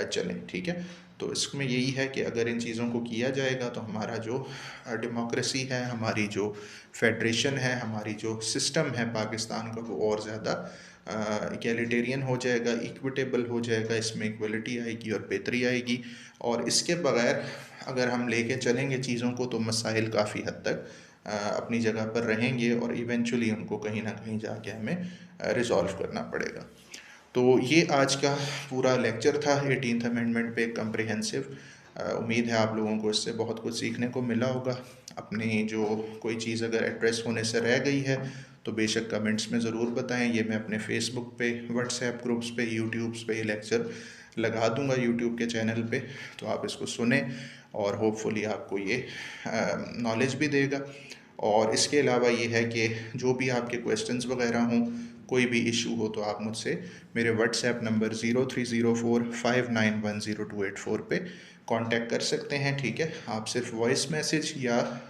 चलें। ठीक है, तो इसमें यही है कि अगर इन चीज़ों को किया जाएगा तो हमारा जो डेमोक्रेसी है, हमारी जो फेडरेशन है, हमारी जो सिस्टम है पाकिस्तान का, वो और ज़्यादा इक्वलिटेरियन हो जाएगा, इक्विटेबल हो जाएगा, इसमें इक्वलिटी आएगी और बेहतरी आएगी। और इसके बगैर अगर हम लेके चलेंगे चीज़ों को तो मसाइल काफ़ी हद तक अपनी जगह पर रहेंगे और इवेंचुअली उनको कहीं ना कहीं जाके हमें रिज़ॉल्व करना पड़ेगा। तो ये आज का पूरा लेक्चर था 18th अमेंडमेंट पे कम्प्रिहेंसिव। उम्मीद है आप लोगों को इससे बहुत कुछ सीखने को मिला होगा। अपनी जो कोई चीज़ अगर एड्रेस होने से रह गई है तो बेशक कमेंट्स में ज़रूर बताएं। ये मैं अपने फेसबुक पे, व्हाट्सएप ग्रुप्स पे, यूट्यूब्स पे ये लेक्चर लगा दूंगा यूट्यूब के चैनल पे, तो आप इसको सुने और होपफुली आपको ये नॉलेज भी देगा। और इसके अलावा ये है कि जो भी आपके क्वेश्चंस वगैरह हों, कोई भी इशू हो, तो आप मुझसे मेरे व्हाट्सएप नंबर 0304591028 पे कांटेक्ट कर सकते हैं। ठीक है, आप सिर्फ वॉइस मैसेज या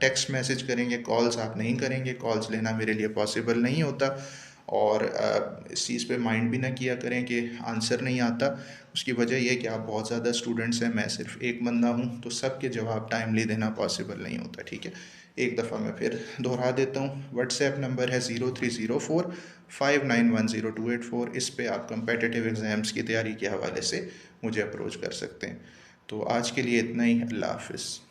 टेक्स्ट मैसेज करेंगे, कॉल्स आप नहीं करेंगे। कॉल्स लेना मेरे लिए पॉसिबल नहीं होता, और इस चीज़ पे माइंड भी ना किया करें कि आंसर नहीं आता। उसकी वजह यह है कि आप बहुत ज़्यादा स्टूडेंट्स हैं, मैं सिर्फ एक बंदा हूँ, तो सबके जवाब टाइमली देना पॉसिबल नहीं होता। ठीक है, एक दफ़ा मैं फिर दोहरा देता हूँ। व्हाट्सएप नंबर है 0304591028। इस पे आप कम्पिटिटिव एग्ज़ाम्स की तैयारी के हवाले से मुझे अप्रोच कर सकते हैं। तो आज के लिए इतना ही। अल्लाह हाफ़िज़।